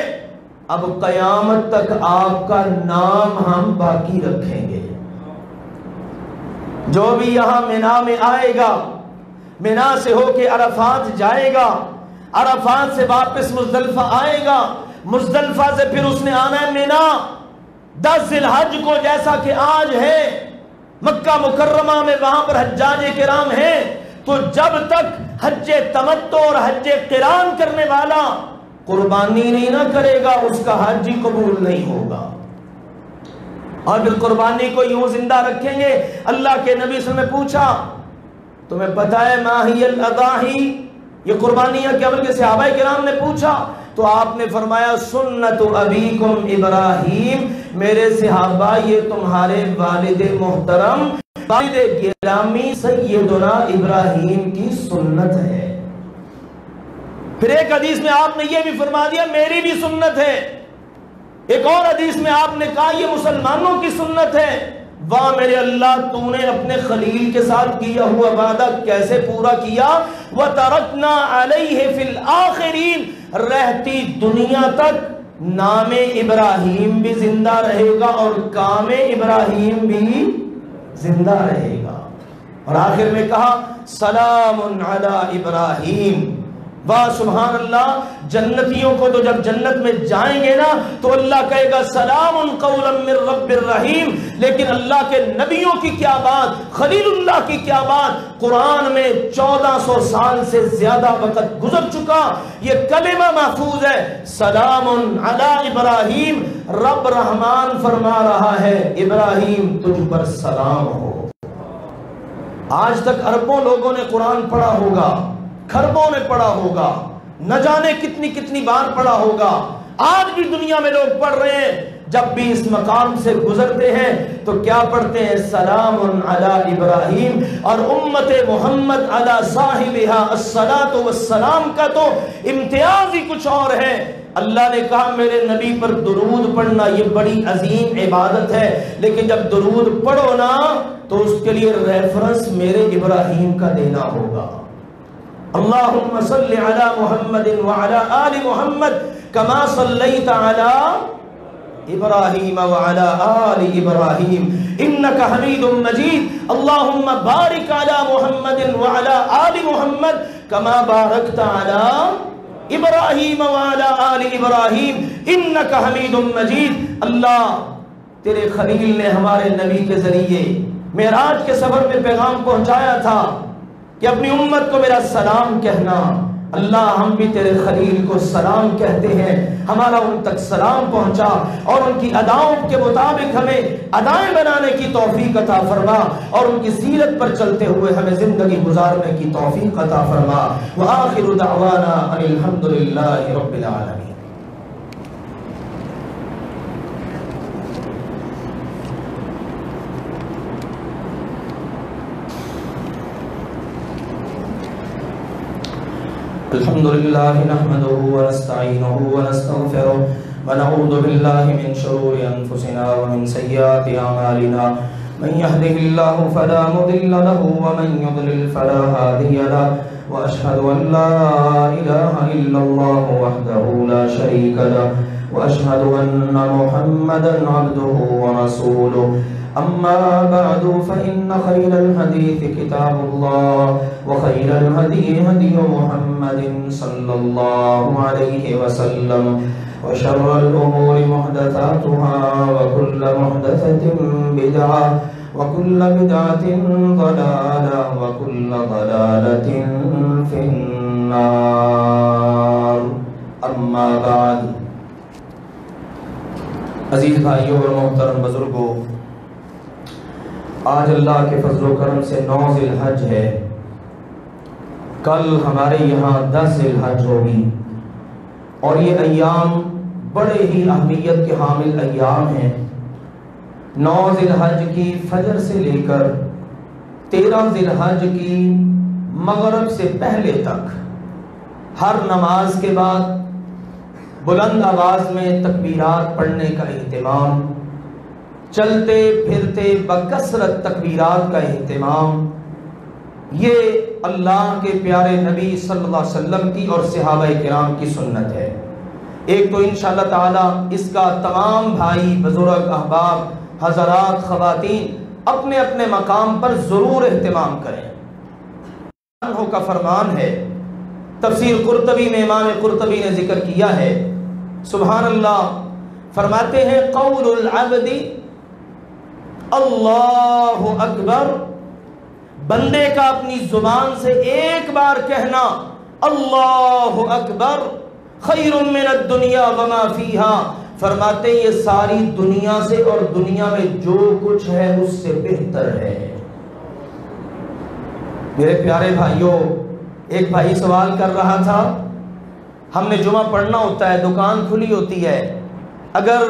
A: اب قیامت تک آپ کا نام ہم باقی رکھیں گے۔ جو بھی یہاں مینا میں آئے گا، مینا سے ہو کے عرفات جائے گا، عرفات سے واپس مزدلفہ آئے گا، مزدلفہ سے پھر اس نے آنا ہے مینا، 10 ذی الحج کو جیسا کہ آج ہے مکہ مکرمہ میں وہاں پر حجاج کرام ہیں، تو جب تک حج تمتع اور حج قران کرنے والا قربانی نہیں نہ کرے گا اس کا حج ہی قبول نہیں ہوگا۔ اور پھر قربانی کو یوں زندہ رکھیں گے۔ اللہ کے نبی صلی اللہ علیہ وسلم نے پوچھا تمہیں پتہ ہے ماہی الاضاحی، یہ قربانیاں کیا؟ بلکہ صحابہ کرام نے پوچھا تو آپ نے فرمایا سنت ابیکم ابراہیم، میرے صحابہ یہ تمہارے والد محترم والد گرامی سیدنا ابراہیم کی سنت ہے۔ پھر ایک حدیث میں آپ نے یہ بھی فرما دیا میری بھی سنت ہے، ایک اور حدیث میں آپ نے کہا یہ مسلمانوں کی سنت ہے۔ واہ میرے اللہ، تو نے اپنے خلیل کے ساتھ کیا ہوا وعدہ کیسے پورا کیا؟ وَتَرَكْنَا عَلَيْهِ فِي الْآخِرِينَ، رہتی دنیا تک نام ابراہیم بھی زندہ رہے گا اور کام ابراہیم بھی زندہ رہے گا۔ اور آخر میں کہا سلام علی ابراہیم۔ واہ سبحان اللہ، جنتیوں کو تو جب جنت میں جائیں گے نا تو اللہ کہے گا سلام قولا من رب الرحیم، لیکن اللہ کے نبیوں کی کیا بات، خلیل اللہ کی کیا بات، قرآن میں 1400 سال سے زیادہ وقت گزر چکا، یہ کلمہ محفوظ ہے سلام علی ابراہیم۔ رب رحمان فرما رہا ہے ابراہیم تجھ پر سلام ہو۔ آج تک اربوں لوگوں نے قرآن پڑھا ہوگا، کھربوں نے پڑھا ہوگا، نہ جانے کتنی کتنی بار پڑھا ہوگا، آج بھی دنیا میں لوگ پڑھ رہے ہیں، جب بھی اس مقام سے گزرتے ہیں تو کیا پڑھتے ہیں سلام علی ابراہیم، اور امت محمد علی صاحبہا الصلاۃ والسلام کا تو امتیاز ہی کچھ اور ہے۔ اللہ نے کہا میرے نبی پر درود پڑھنا یہ بڑی عظیم عبادت ہے، لیکن جب درود پڑھو نا تو اس کے لیے ریفرنس میرے ابراہیم کا دینا ہوگا۔ اللہم صلی علی محمد وعلی آل محمد کما صلیت علی ابراہیم وعلی آل ابراہیم انک حمید مجید۔ اللہم بارک علی محمد وعلی آل محمد کما بارکت علی ابراہیم وعلی آل ابراہیم انک حمید مجید۔ اللہ تیرے خلیل نے ہمارے نبی کے ذریعے معراج کے سفر میں پیغام پہنچایا تھا کہ اپنی امت کو میرا سلام کہنا، اللہ ہم بھی تیرے خلیل کو سلام کہتے ہیں، ہمارا ان تک سلام پہنچا اور ان کی اداؤں کے مطابق ہمیں ادائیں بنانے کی توفیق عطا فرما اور ان کی سیرت پر چلتے ہوئے ہمیں زندگی گزارنے کی توفیق عطا فرما۔ وآخر دعوانا ان الحمدللہ رب العالمین۔ الحمد لله نحمده ونستعينه ونستغفره ونعوذ بالله من شرور أنفسنا ومن سيئات أعمالنا من يهده الله فلا مضل له ومن يضلل فلا هادي له وأشهد أن لا إله إلا الله وحده لا شريك له وأشهد أن محمدا عبده ورسوله أما بعد فإن خير الحديث كتاب الله وخير الهدي هدي محمد صلى الله عليه وسلم وشر الأمور محدثاتها وكل محدثة بدعة وكل بدعة ضلالة وكل ضلالة في النار أما بعد۔ عزیز بھائیوں اور محترم بزرگوں، آج اللہ کے فضل و کرم سے 9 ذی الحج ہے، کل ہمارے یہاں 10 ذی الحج ہوگی اور یہ ایام بڑے ہی اہمیت کے حامل ایام ہیں۔ 9 ذی الحج کی فجر سے لے کر 13 ذی الحج کی مغرب سے پہلے تک ہر نماز کے بعد بلند آواز میں تکبیرات پڑھنے کا اہتمام، چلتے پھرتے بکثرت تکبیرات کا اہتمام، یہ اللہ کے پیارے نبی صلی اللہ علیہ وسلم کی اور صحابہ کرام کی سنت ہے۔ ایک تو انشاءاللہ تعالی اس کا تمام بھائی بزرگ احباب حضرات خواتین اپنے اپنے مقام پر ضرور اہتمام کریں۔ اللہ کا فرمان ہے، تفسیر قرطبی میں امام قرطبی نے ذکر کیا ہے، سبحان اللہ، فرماتے ہیں قول العبد اللہ اکبر، بندے کا اپنی زبان سے ایک بار کہنا اللہ اکبر خیر من الدنیا وما فیہا، فرماتے ہیں یہ ساری دنیا سے اور دنیا میں جو کچھ ہے اس سے بہتر ہے۔ میرے پیارے بھائیوں، ایک بھائی سوال کر رہا تھا، ہم نے جمعہ پڑھنا ہوتا ہے، دکان کھلی ہوتی ہے، اگر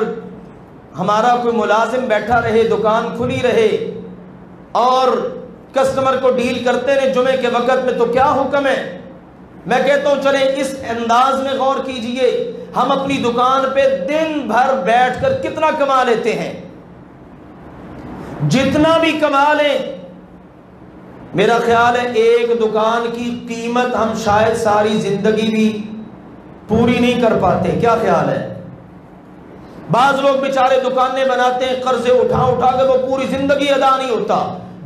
A: ہمارا کوئی ملازم بیٹھا رہے، دکان کھلی رہے اور کسٹمر کو ڈیل کرتے رہے جمعے کے وقت میں تو کیا حکم ہے؟ میں کہتا ہوں چلیں اس انداز میں غور کیجئے، ہم اپنی دکان پہ دن بھر بیٹھ کر کتنا کما لیتے ہیں، جتنا بھی کما لیں میرا خیال ہے ایک دکان کی قیمت ہم شاید ساری زندگی بھی پوری نہیں کر پاتے۔ کیا خیال ہے؟ بعض لوگ بیچارے دکانیں بناتے ہیں، قرضے اٹھا اٹھا کے وہ پوری زندگی ادا نہیں ہوتا۔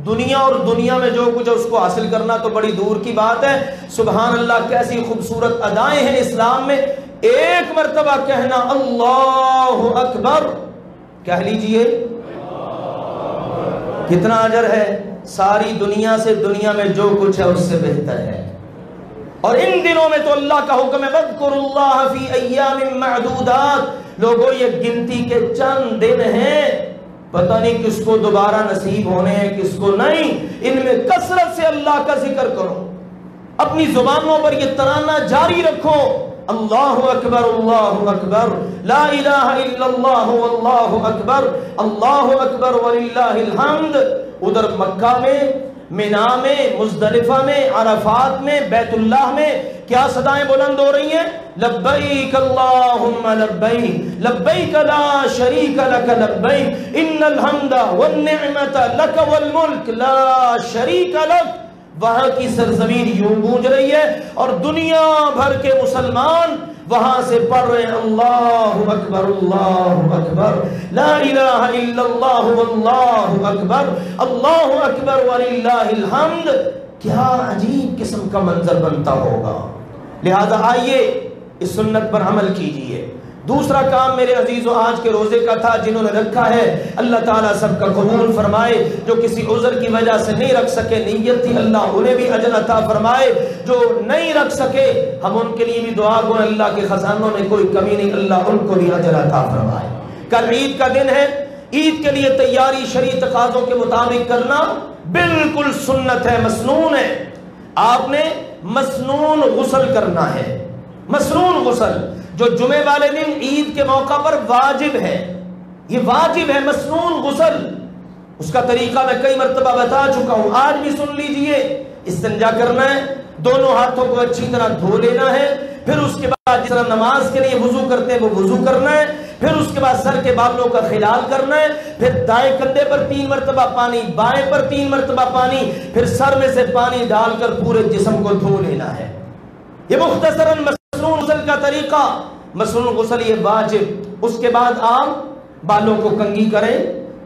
A: دنیا اور دنیا میں جو کچھ ہے اس کو حاصل کرنا تو بڑی دور کی بات ہے۔ سبحان اللہ، کیسی خوبصورت ادائیں ہیں اسلام میں۔ ایک مرتبہ کہنا اللہ اکبر، کہہ لیجئے، کتنا اجر ہے، ساری دنیا سے دنیا میں جو کچھ ہے اس سے بہتر ہے۔ اور ان دنوں میں تو اللہ کا حکم ہے وَاذْكُرُوا اللَّهَ فِي أَيَّامٍ مَّعْدُودَاتٍ، لوگوں یہ گنتی کے چند دن ہیں، پتہ نہیں کس کو دوبارہ نصیب ہونے ہیں کس کو نہیں، ان میں کثرت سے اللہ کا ذکر کرو، اپنی زبانوں پر یہ ترانہ جاری رکھو، اللہ اکبر لا الہ الا اللہ واللہ اکبر وللہ الحمد۔ ادھر مکہ میں، مینا میں، مزدلفہ میں، عرفات میں، بیت اللہ میں کیا صدائیں بلند ہو رہی ہیں؟ لبیک اللہم لبیک لبیک لا شریک لک لبیک ان الحمد والنعمت لک والملک لا شریک لک۔ وہاں کی سرزمین یوں گونج رہی ہے اور دنیا بھر کے مسلمان وہاں سے پڑھ رہے ہیں اللہ اکبر لا الہ الا اللہ واللہ اکبر وللہ الحمد۔ کیا عجیب قسم کا منظر بنتا ہوگا۔ لہذا آئیے اس سنت پر عمل کیجئے، دوسرا کام میرے عزیزوں آج کے روزے کا تھا جنہوں نے رکھا ہے، اللہ تعالیٰ سب کا قبول فرمائے۔ جو کسی عذر کی وجہ سے نہیں رکھ سکے، نیت تھی، اللہ انہیں بھی اجر عطا فرمائے۔ جو نہیں رکھ سکے ہم ان کے لیے بھی دعا گو، اللہ کے خزانوں میں کوئی کمی نہیں، اللہ ان کو بھی اجر عطا فرمائے۔ کل عید کا دن ہے، عید کے لیے تیاری شرعی تقاضوں کے مطابق کرنا بالکل سنت ہے، مسنون ہے۔ آپ نے مسنون غسل کرنا ہے، مسنون غسل جو جمعے والے دن عید کے موقع پر واجب ہے، یہ واجب ہے مسنون غسل۔ اس کا طریقہ میں کئی مرتبہ بتا چکا ہوں، آج بھی سن لیجئے۔ استنجا کرنا ہے، دونوں ہاتھوں کو اچھی طرح دھو لینا ہے، پھر اس کے بعد جس طرح نماز کے لیے وضو کرتے ہیں وہ وضو کرنا ہے، پھر اس کے بعد سر کے بالوں کا خلال کرنا ہے، پھر دائیں کندھے پر 3 مرتبہ پانی، بائیں پر 3 مرتبہ پانی، پھر سر میں سے پانی ڈال کر پورے جسم کو دھو لینا ہے۔ یہ مختصراً مسنون غسل کا طریقہ، مسنون غسل یہ واجب۔ اس کے بعد آپ بالوں کو کنگھی کریں،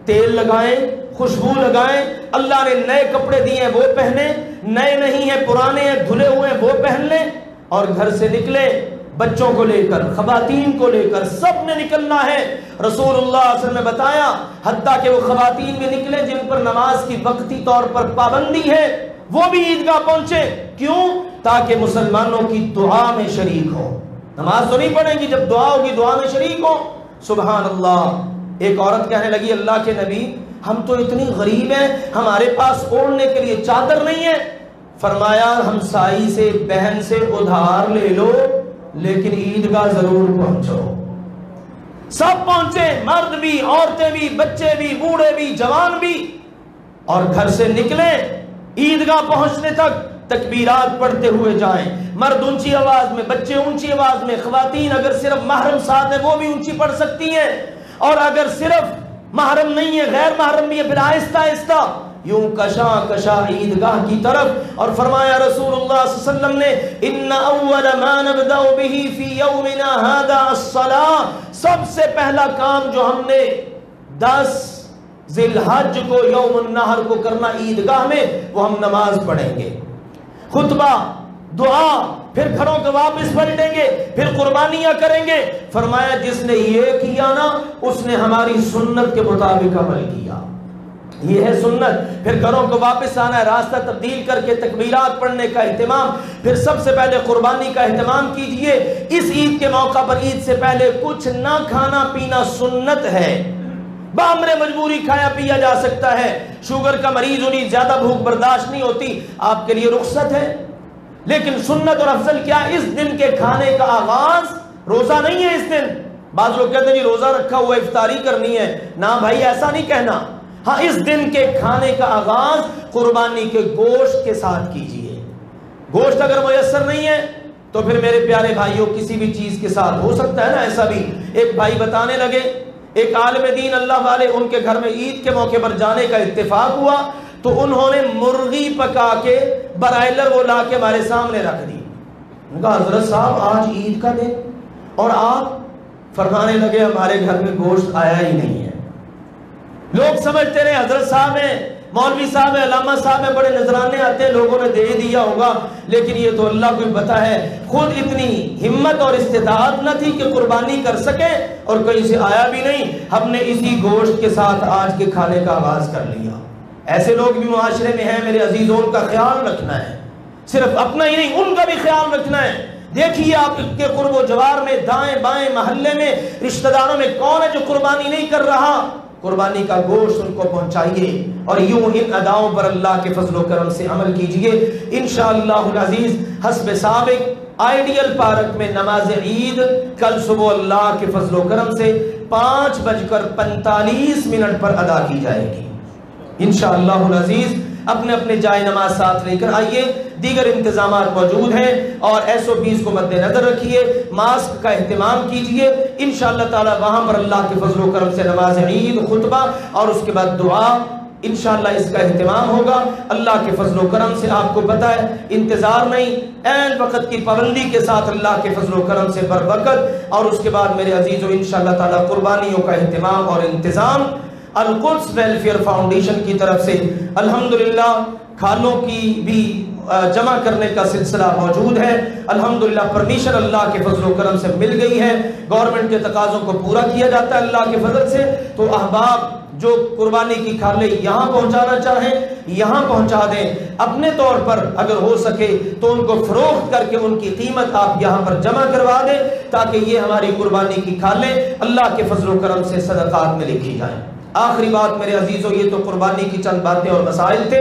A: تیل لگائیں، خوشبو لگائیں، اللہ نے نئے کپڑے دیے ہیں وہ پہنیں، نئے نہیں ہیں پرانے ہیں دھلے ہوئے ہیں وہ پہن لیں، اور گھر سے نکلے بچوں کو لے کر، خواتین کو لے کر، سب نے نکلنا ہے۔ رسول اللہ صلی اللہ علیہ وسلم نے بتایا حتیٰ کہ وہ خواتین بھی نکلیں جن پر نماز کی وقتی طور پر پابندی ہے، وہ بھی عیدگاہ پہنچے۔ کیوں؟ تاکہ مسلمانوں کی دعا میں شریک ہو۔ نماز تو نہیں پڑھیں گی، جب دعا ہوگی دعا میں شریک ہو۔ سبحان اللہ۔ ایک عورت کہنے لگی اللہ کے نبی ہم تو اتنی غریب ہیں، ہمارے پاس اوڑھنے کے لیے چادر نہیں ہے۔ فرمایا ہمسائی سے، بہن سے ادھار لے لو، لیکن عیدگاہ ضرور پہنچو۔ سب پہنچے، مرد بھی، عورتیں بھی، بچے بھی، بوڑھے بھی، جوان بھی، اور گھر سے نکلے عیدگاہ پہنچنے تک تکبیرات پڑھتے ہوئے جائیں۔ مرد اونچی آواز میں، بچے اونچی آواز میں، خواتین اگر صرف محرم ساتھ ہے وہ بھی اونچی پڑھ سکتی ہیں، اور اگر صرف محرم نہیں ہے غیر محرم بھی ہے، پھر آہستہ آہستہ یوں کشاں کشاں عیدگاہ کی طرف۔ اور فرمایا رسول اللہ صلی اللہ علیہ وسلم نے ان اول ما نبدأ به فی یومنا هذا الصلاة، سب سے پہلا کام جو ہم نے 10 ذی الحج کو یوم النحر کو کرنا عیدگاہ میں، وہ ہم نماز پڑھیں گے، خطبہ، دعا، پھر گھروں کو واپس پلٹیں گے، پھر قربانیاں کریں گے۔ فرمایا جس نے یہ کیا نا اس نے ہماری سنت کے مطابق عمل کیا، یہ ہے سنت۔ پھر گھروں کو واپس آنا ہے، راستہ تبدیل کر کے تکبیرات پڑھنے کا اہتمام، پھر سب سے پہلے قربانی کا اہتمام کیجئے۔ اس عید کے موقع پر عید سے پہلے کچھ نہ کھانا پینا سنت ہے، بامر مجبوری کھایا پیا جا سکتا ہے، شوگر کا مریض انہیں زیادہ بھوک برداشت نہیں ہوتی، آپ کے لیے رخصت ہے، لیکن سنت اور افضل کیا؟ اس دن کے کھانے کا آغاز روزہ نہیں ہے۔ اس دن بعض لوگ کہتے ہیں جی روزہ رکھا ہوا افطاری کرنی ہے، نہ بھائی ایسا نہیں کہنا۔ ہاں اس دن کے کھانے کا آغاز قربانی کے گوشت کے ساتھ کیجئے۔ گوشت اگر میسر نہیں ہے تو پھر میرے پیارے بھائیوں کسی بھی چیز کے ساتھ ہو سکتا ہے نا ایسا بھی۔ ایک بھائی بتانے لگے، ایک عالم دین اللہ والے ان کے گھر میں عید کے موقع پر جانے کا اتفاق ہوا تو انہوں نے مرغی پکا کے برائلر وہ لا کے ہمارے سامنے رکھ دی۔ انہوں نے کہا حضرت صاحب آج عید کا دن اور آپ؟ فرمانے لگے ہمارے گھر میں گوشت آیا ہی نہیں ہے۔ لوگ سمجھتے رہے حضرت صاحب ہیں، مولوی صاحب ہیں، علامہ صاحب ہیں، بڑے نذرانے آتے ہیں، لوگوں نے دے دیا ہوگا، لیکن یہ تو اللہ کو پتہ ہے۔ خود اتنی ہمت اور استطاعت نہ تھی کہ قربانی کر سکے اور کہیں سے آیا بھی نہیں، ہم نے اسی گوشت کے ساتھ آج کے کھانے کا آغاز کر لیا۔ ایسے لوگ بھی معاشرے میں ہیں میرے عزیزوں، ان کا خیال رکھنا ہے، صرف اپنا ہی نہیں ان کا بھی خیال رکھنا ہے۔ دیکھیے آپ کے قرب و جوار میں، دائیں بائیں محلے میں، رشتہ داروں میں کون ہے جو قربانی نہیں کر رہا؟ قربانی کا گوشت ان کو پہنچائیے، اور یوں ان اداؤں پر اللہ کے فضل و کرم سے عمل کیجئے۔ انشاءاللہ العزیز حسب سابق آئیڈیل پارک میں نماز عید کل صبح اللہ کے فضل و کرم سے 5:45 پر ادا کی جائے گی انشاءاللہ العزیز۔ اپنے اپنے جائے نماز ساتھ لے کر آئیے، دیگر انتظامات موجود ہیں، اور SOPs کو مد نظر رکھیے، ماسک کا اہتمام کیجئے۔ انشاءاللہ تعالی وہاں پر اللہ کے فضل و کرم سے نماز عید، خطبہ اور اس کے بعد دعا انشاءاللہ اس کا اہتمام ہوگا۔ اللہ کے فضل و کرم سے آپ کو پتہ ہے انتظار نہیں، عین وقت کی پابندی کے ساتھ اللہ کے فضل و کرم سے بر وقت، اور اس کے بعد میرے عزیزو انشاءاللہ تعالی قربانیوں کا اہتمام اور انتظام القدس ویلفیئر فاؤنڈیشن کی طرف سے الحمدللہ کھالوں کی بھی جمع کرنے کا سلسلہ موجود ہے۔ الحمدللہ پرمیشن اللہ کے فضل و کرم سے مل گئی ہے، گورنمنٹ کے تقاضوں کو پورا کیا جاتا ہے اللہ کے فضل سے۔ تو احباب جو قربانی کی کھالیں یہاں پہنچانا چاہیں یہاں پہنچا دیں، اپنے طور پر اگر ہو سکے تو ان کو فروخت کر کے ان کی قیمت آپ یہاں پر جمع کروا دیں، تاکہ یہ ہماری قربانی کی کھالیں اللہ کے فضل و کرم سے صدقات میں لکھی جائیں۔ آخری بات میرے عزیزوں، یہ تو قربانی کی چند باتیں اور مسائل تھے،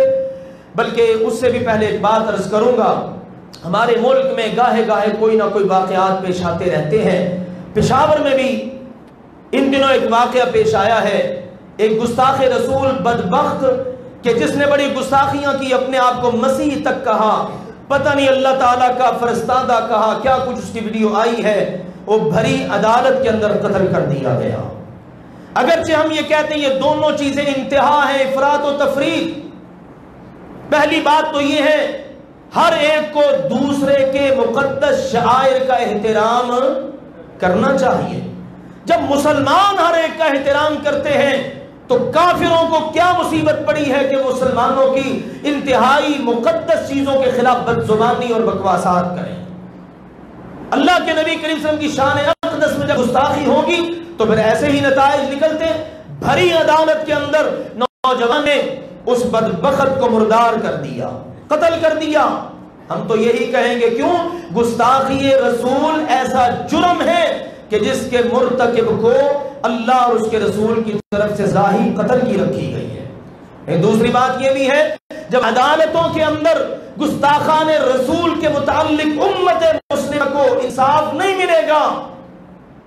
A: بلکہ اس سے بھی پہلے ایک بات عرض کروں گا۔ ہمارے ملک میں گاہے گاہے کوئی نہ کوئی واقعات پیش آتے رہتے ہیں۔ پشاور میں بھی ان دنوں ایک واقعہ پیش آیا ہے، ایک گستاخ رسول بدبخت کہ جس نے بڑی گستاخیاں کی، اپنے آپ کو مسیح تک کہا، پتہ نہیں اللہ تعالیٰ کا فرستادہ کہا، کیا کچھ اس کی ویڈیو آئی ہے، وہ بھری عدالت کے اندر قتل کر دیا گیا۔ اگرچہ ہم یہ کہتے ہیں یہ دونوں چیزیں انتہا ہیں، افراط و تفریط۔ پہلی بات تو یہ ہے ہر ایک کو دوسرے کے مقدس شعائر کا احترام کرنا چاہیے۔ جب مسلمان ہر ایک کا احترام کرتے ہیں تو کافروں کو کیا مصیبت پڑی ہے کہ مسلمانوں کی انتہائی مقدس چیزوں کے خلاف بدزبانی اور بکواسات کریں۔ اللہ کے نبی کریم صلی اللہ علیہ وسلم کی شان اقدس میں جب گستاخی ہوگی تو پھر ایسے ہی نتائج نکلتے۔ بھری عدالت کے اندر نوجوان نے اس بدبخت کو مردار کر دیا، قتل کر دیا۔ ہم تو یہی کہیں گے کیوں؟ گستاخی رسول ایسا جرم ہے کہ جس کے مرتکب کو اللہ اور اس کے رسول کی طرف سے ظاہری قتل کی رکھی گئی ہے۔ ایک دوسری بات یہ بھی ہے، جب عدالتوں کے اندر گستاخان رسول کے متعلق امت مسلمہ کو انصاف نہیں ملے گا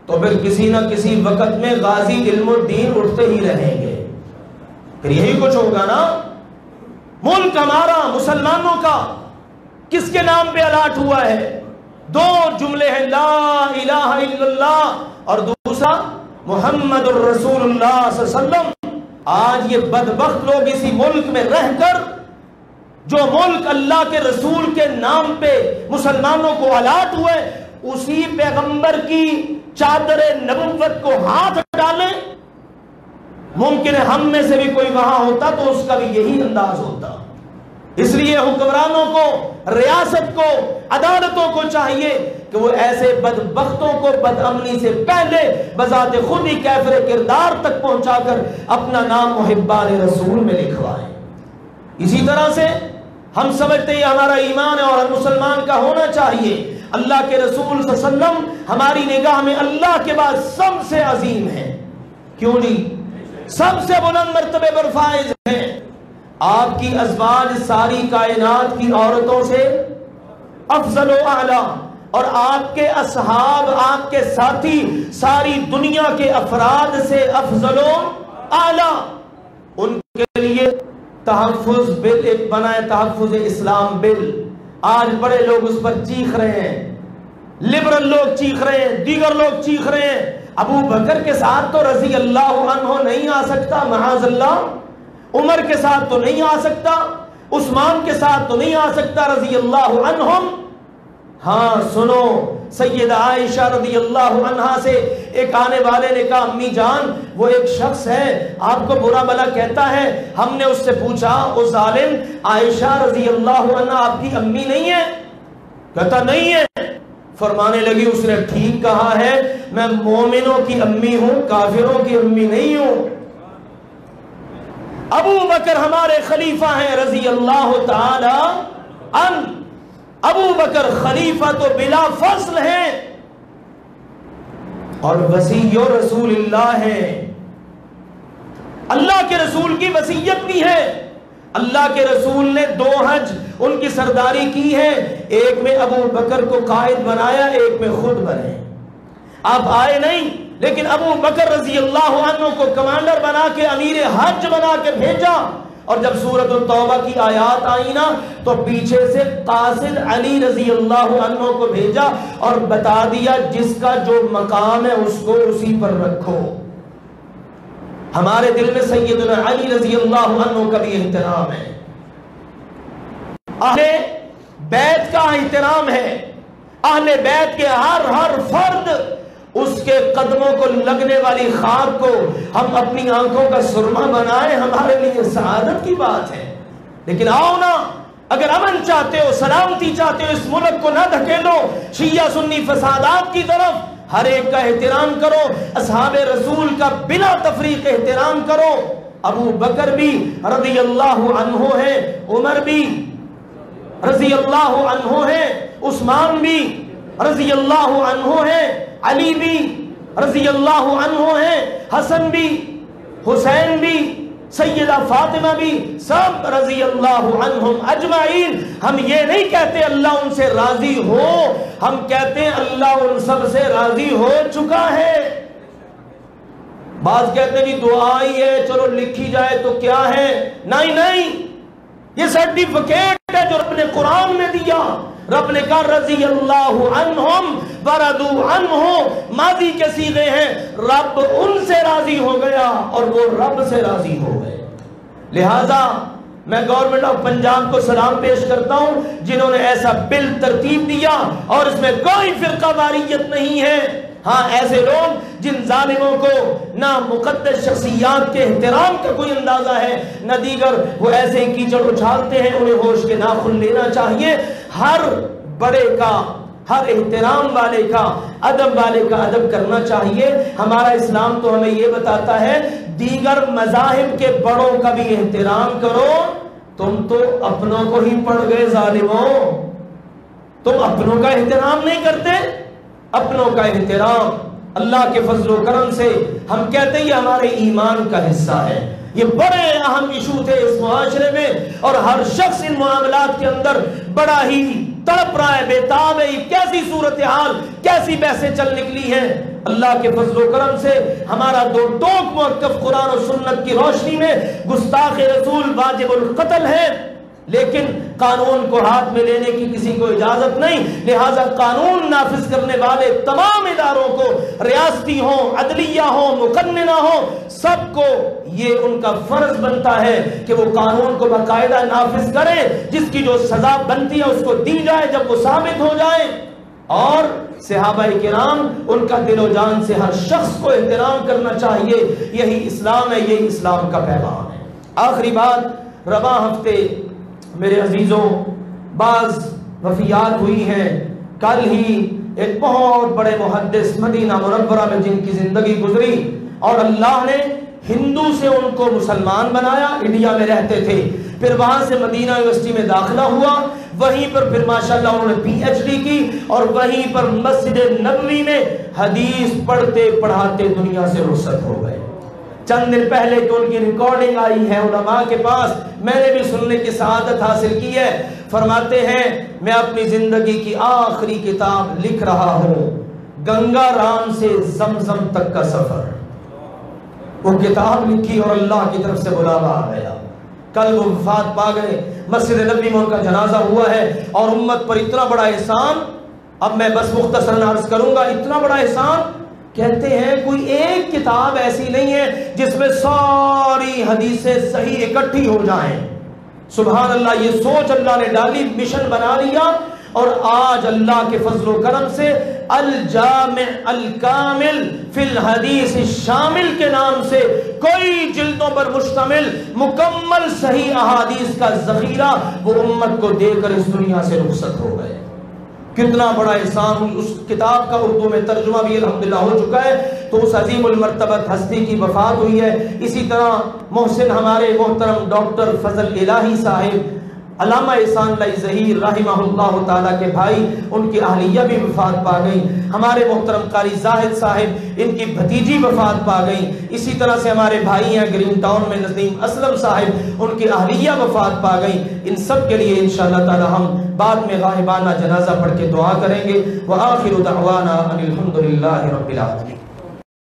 A: تو پھر کسی نہ کسی وقت میں غازی علم الدین اٹھتے ہی رہیں گے، پھر یہی کچھ ہوگا نا۔ ملک ہمارا مسلمانوں کا کس کے نام پہ الاٹ ہوا ہے؟ دو جملے ہیں، لا الہ الا اللہ اور دوسرا محمد الرسول اللہ صلی اللہ علیہ وسلم۔ آج یہ بدبخت لوگ اسی ملک میں رہ کر جو ملک اللہ کے رسول کے نام پہ مسلمانوں کو الاٹ ہوئے، اسی پیغمبر کی چادر نبوت کو ہاتھ ڈالیں۔ ممکن ہے ہم میں سے بھی کوئی وہاں ہوتا تو اس کا بھی یہی انداز ہوتا۔ اس لیے حکمرانوں کو، ریاست کو، عدالتوں کو چاہیے کہ وہ ایسے بدبختوں کو بدامنی سے پہلے بذات خود ہی کیفر کردار تک پہنچا کر اپنا نام محبان رسول میں لکھوائیں۔ اسی طرح سے ہم سمجھتے ہیں ہمارا ایمان ہے اور ہر مسلمان کا ہونا چاہیے، اللہ کے رسول صلی اللہ علیہ وسلم ہماری نگاہ میں اللہ کے بعد سب سے عظیم ہے۔ کیوں نہیں؟ سب سے بلند مرتبے پر فائز ہیں۔ آپ کی ازواج ساری کائنات کی عورتوں سے افضل و اعلیٰ، اور آپ کے اصحاب، آپ کے ساتھی ساری دنیا کے افراد سے افضل و اعلیٰ۔ ان کے لیے تحفظ بل ایک بنا ہے، تحفظ اسلام بل۔ آج بڑے لوگ اس پر چیخ رہے ہیں، لبرل لوگ چیخ رہے ہیں، دیگر لوگ چیخ رہے ہیں۔ ابو بکر کے ساتھ تو رضی اللہ عنہ نہیں آ سکتا، معاذ اللہ۔ عمر کے ساتھ تو نہیں آ سکتا، عثمان کے ساتھ تو نہیں آ سکتا رضی اللہ عنہم۔ ہاں سنو، سیدہ عائشہ رضی اللہ عنہا سے ایک آنے والے نے کہا، امی جان وہ ایک شخص ہے آپ کو برا بھلا کہتا ہے۔ ہم نے اس سے پوچھا، او ظالم، عائشہ رضی اللہ عنہا آپ کی امی نہیں ہے؟ کہتا نہیں ہے۔ فرمانے لگی اس نے ٹھیک کہا ہے، میں مومنوں کی امی ہوں، کافروں کی امی نہیں ہوں۔ ابو بکر ہمارے خلیفہ ہیں رضی اللہ تعالی عنہ۔ ابو بکر خلیفہ تو بلا فصل ہیں اور وصی رسول اللہ ہیں۔ اللہ کے رسول کی وصیت بھی ہے۔ اللہ کے رسول نے 2 حج ان کی سرداری کی ہے، ایک میں ابو بکر کو قائد بنایا، ایک میں خود بنے۔ آپ آئے نہیں، لیکن ابو بکر رضی اللہ عنہ کو کمانڈر بنا کے، امیر حج بنا کے بھیجا۔ اور جب سورۃ التوبہ کی آیات آئی نا تو پیچھے سے قاصد علی رضی اللہ عنہ کو بھیجا اور بتا دیا جس کا جو مقام ہے اس کو اسی پر رکھو۔ ہمارے دل میں سیدنا علی رضی اللہ عنہ کا بھی احترام ہے، اہل بیت کا احترام ہے۔ اہل بیت کے ہر فرد اس کے قدموں کو لگنے والی خاک کو ہم اپنی آنکھوں کا سرما بنائیں، ہمارے لیے سعادت کی بات ہے۔ لیکن آؤ نا اگر امن چاہتے ہو، سلامتی چاہتے ہو، اس ملک کو نہ دھکیلو شیعہ سنی فسادات کی طرف، ہر ایک کا احترام کرو، اصحاب رسول کا بلا تفریق احترام کرو۔ ابو بکر بھی رضی اللہ عنہ ہے، عمر بھی رضی اللہ عنہ ہے، عثمان بھی رضی اللہ عنہ ہے، علی بھی رضی اللہ عنہ ہے، حسن بھی، حسین بھی، سیدہ فاطمہ بھی، سب رضی اللہ عنہم اجمعین۔ ہم یہ نہیں کہتے اللہ ان سے راضی ہو، ہم کہتے ہیں اللہ ان سب سے راضی ہو چکا ہے۔ بعض کہتے ہیں دعا ہی ہے، چلو لکھی جائے تو کیا ہے؟ نہیں نہیں، یہ سرٹیفکیٹ ہے جو رب نے قرآن میں دیا۔ رب نے کہا رضی اللہ عنہم ورضوا عنہ، ماضی کے صیغے ہیں، رب ان سے راضی ہو گیا اور وہ رب سے راضی ہو گئے۔ لہذا میں گورنمنٹ آف پنجاب کو سلام پیش کرتا ہوں جنہوں نے ایسا بل ترتیب دیا اور اس میں کوئی فرقہ واریت نہیں ہے۔ ہاں ایسے لوگ جن ظالموں کو نہ مقدس شخصیات کے احترام کا کوئی اندازہ ہے نہ دیگر، وہ ایسے ہی کیچڑ اچھالتے ہیں، انہیں ہوش کے ناخن لینا چاہیے۔ ہر بڑے کا، ہر احترام والے کا، ادب والے کا ادب کرنا چاہیے۔ ہمارا اسلام تو ہمیں یہ بتاتا ہے دیگر مذاہب کے بڑوں کا بھی احترام کرو۔ تم تو اپنوں کو ہی پڑ گئے ظالموں، تم اپنوں کا احترام نہیں کرتے۔ اپنوں کا احترام اللہ کے فضل و کرم سے ہم کہتے ہیں یہ ہمارے ایمان کا حصہ ہے۔ یہ بڑے اہم ایشو تھے اس معاشرے میں، اور ہر شخص ان معاملات کے اندر بڑا ہی تڑپ رہا ہے، بیتاب ہے۔ یہ کیسی صورتحال، کیسی بحثیں چل نکلی ہیں۔ اللہ کے فضل و کرم سے ہمارا دو ٹوک موقف قرآن و سنت کی روشنی میں گستاخ رسول واجب القتل ہے، لیکن قانون کو ہاتھ میں لینے کی کسی کو اجازت نہیں۔ لہذا قانون نافذ کرنے والے تمام اداروں کو، ریاستی ہوں، عدلیہ ہوں، مقننہ ہوں، سب کو یہ ان کا فرض بنتا ہے کہ وہ قانون کو باقاعدہ نافذ کریں، جس کی جو سزا بنتی ہے اس کو دی جائے جب وہ ثابت ہو جائے۔ اور صحابہ کرام، ان کا دل و جان سے ہر شخص کو احترام کرنا چاہیے۔ یہی اسلام ہے، یہی اسلام کا پیغام ہے۔ آخری بات، رواں ہفتے میرے عزیزوں بعض وفیات ہوئی ہیں۔ کل ہی ایک بہت بڑے محدث مدینہ منورہ میں جن کی زندگی گزری، اور اللہ نے ہندو سے ان کو مسلمان بنایا، انڈیا میں رہتے تھے، پھر وہاں سے مدینہ یونیورسٹی میں داخلہ ہوا، وہیں پر پھر ماشاءاللہ انہوں نے پی ایچ ڈی کی، اور وہیں پر مسجد نبوی میں حدیث پڑھتے پڑھاتے دنیا سے رخصت ہو گئے۔ چند دن پہلے کہ ان کی ریکارڈنگ آئی ہے علماء کے پاس، میں نے بھی سننے کی سعادت حاصل کی ہے۔ فرماتے ہیں میں اپنی زندگی کی آخری کتاب لکھ رہا ہوں، گنگا رام سے زمزم تک کا سفر۔ وہ کتاب لکھی اور اللہ کی طرف سے بلاوا آ گیا۔ کل وہ وفات پا گئے، مسجد نبوی میں ان کا جنازہ ہوا ہے، اور امت پر اتنا بڑا احسان، اب میں بس مختصراً عرض کروں گا، اتنا بڑا احسان، کہتے ہیں کوئی ایک کتاب ایسی نہیں ہے جس میں ساری حدیثیں صحیح اکٹھی ہو جائیں۔ سبحان اللہ، یہ سوچ اللہ نے ڈالی، مشن بنا لیا، اور آج اللہ کے فضل و کرم سے الجامع الکامل فی الحدیث الشامل کے نام سے کوئی جلدوں پر مشتمل مکمل صحیح احادیث کا ذخیرہ وہ امت کو دے کر اس دنیا سے رخصت ہو گئے۔ کتنا بڑا احسان۔ اس کتاب کا اردو میں ترجمہ بھی الحمدللہ ہو چکا ہے۔ تو اس عظیم المرتبت ہستی کی وفات ہوئی ہے۔ اسی طرح محسن ہمارے محترم ڈاکٹر فضل الہی صاحب، علامہ احسان اللہ ظہیر رحمہ اللہ تعالیٰ کے بھائی، ان کی اہلیہ بھی وفات پا گئی۔ ہمارے محترم قاری زاہد صاحب، ان کی بھتیجی وفات پا گئی۔ اسی طرح سے ہمارے بھائی ہیں گرین ٹاؤن میں نظیم اسلم صاحب، ان کی اہلیہ وفات پا گئی۔ ان سب کے لیے انشاءاللہ تعالی ہم بعد میں غائبانہ جنازہ پڑھ کے دعا کریں گے۔ وآخر دعوانا ان الحمدللہ رب العالمین۔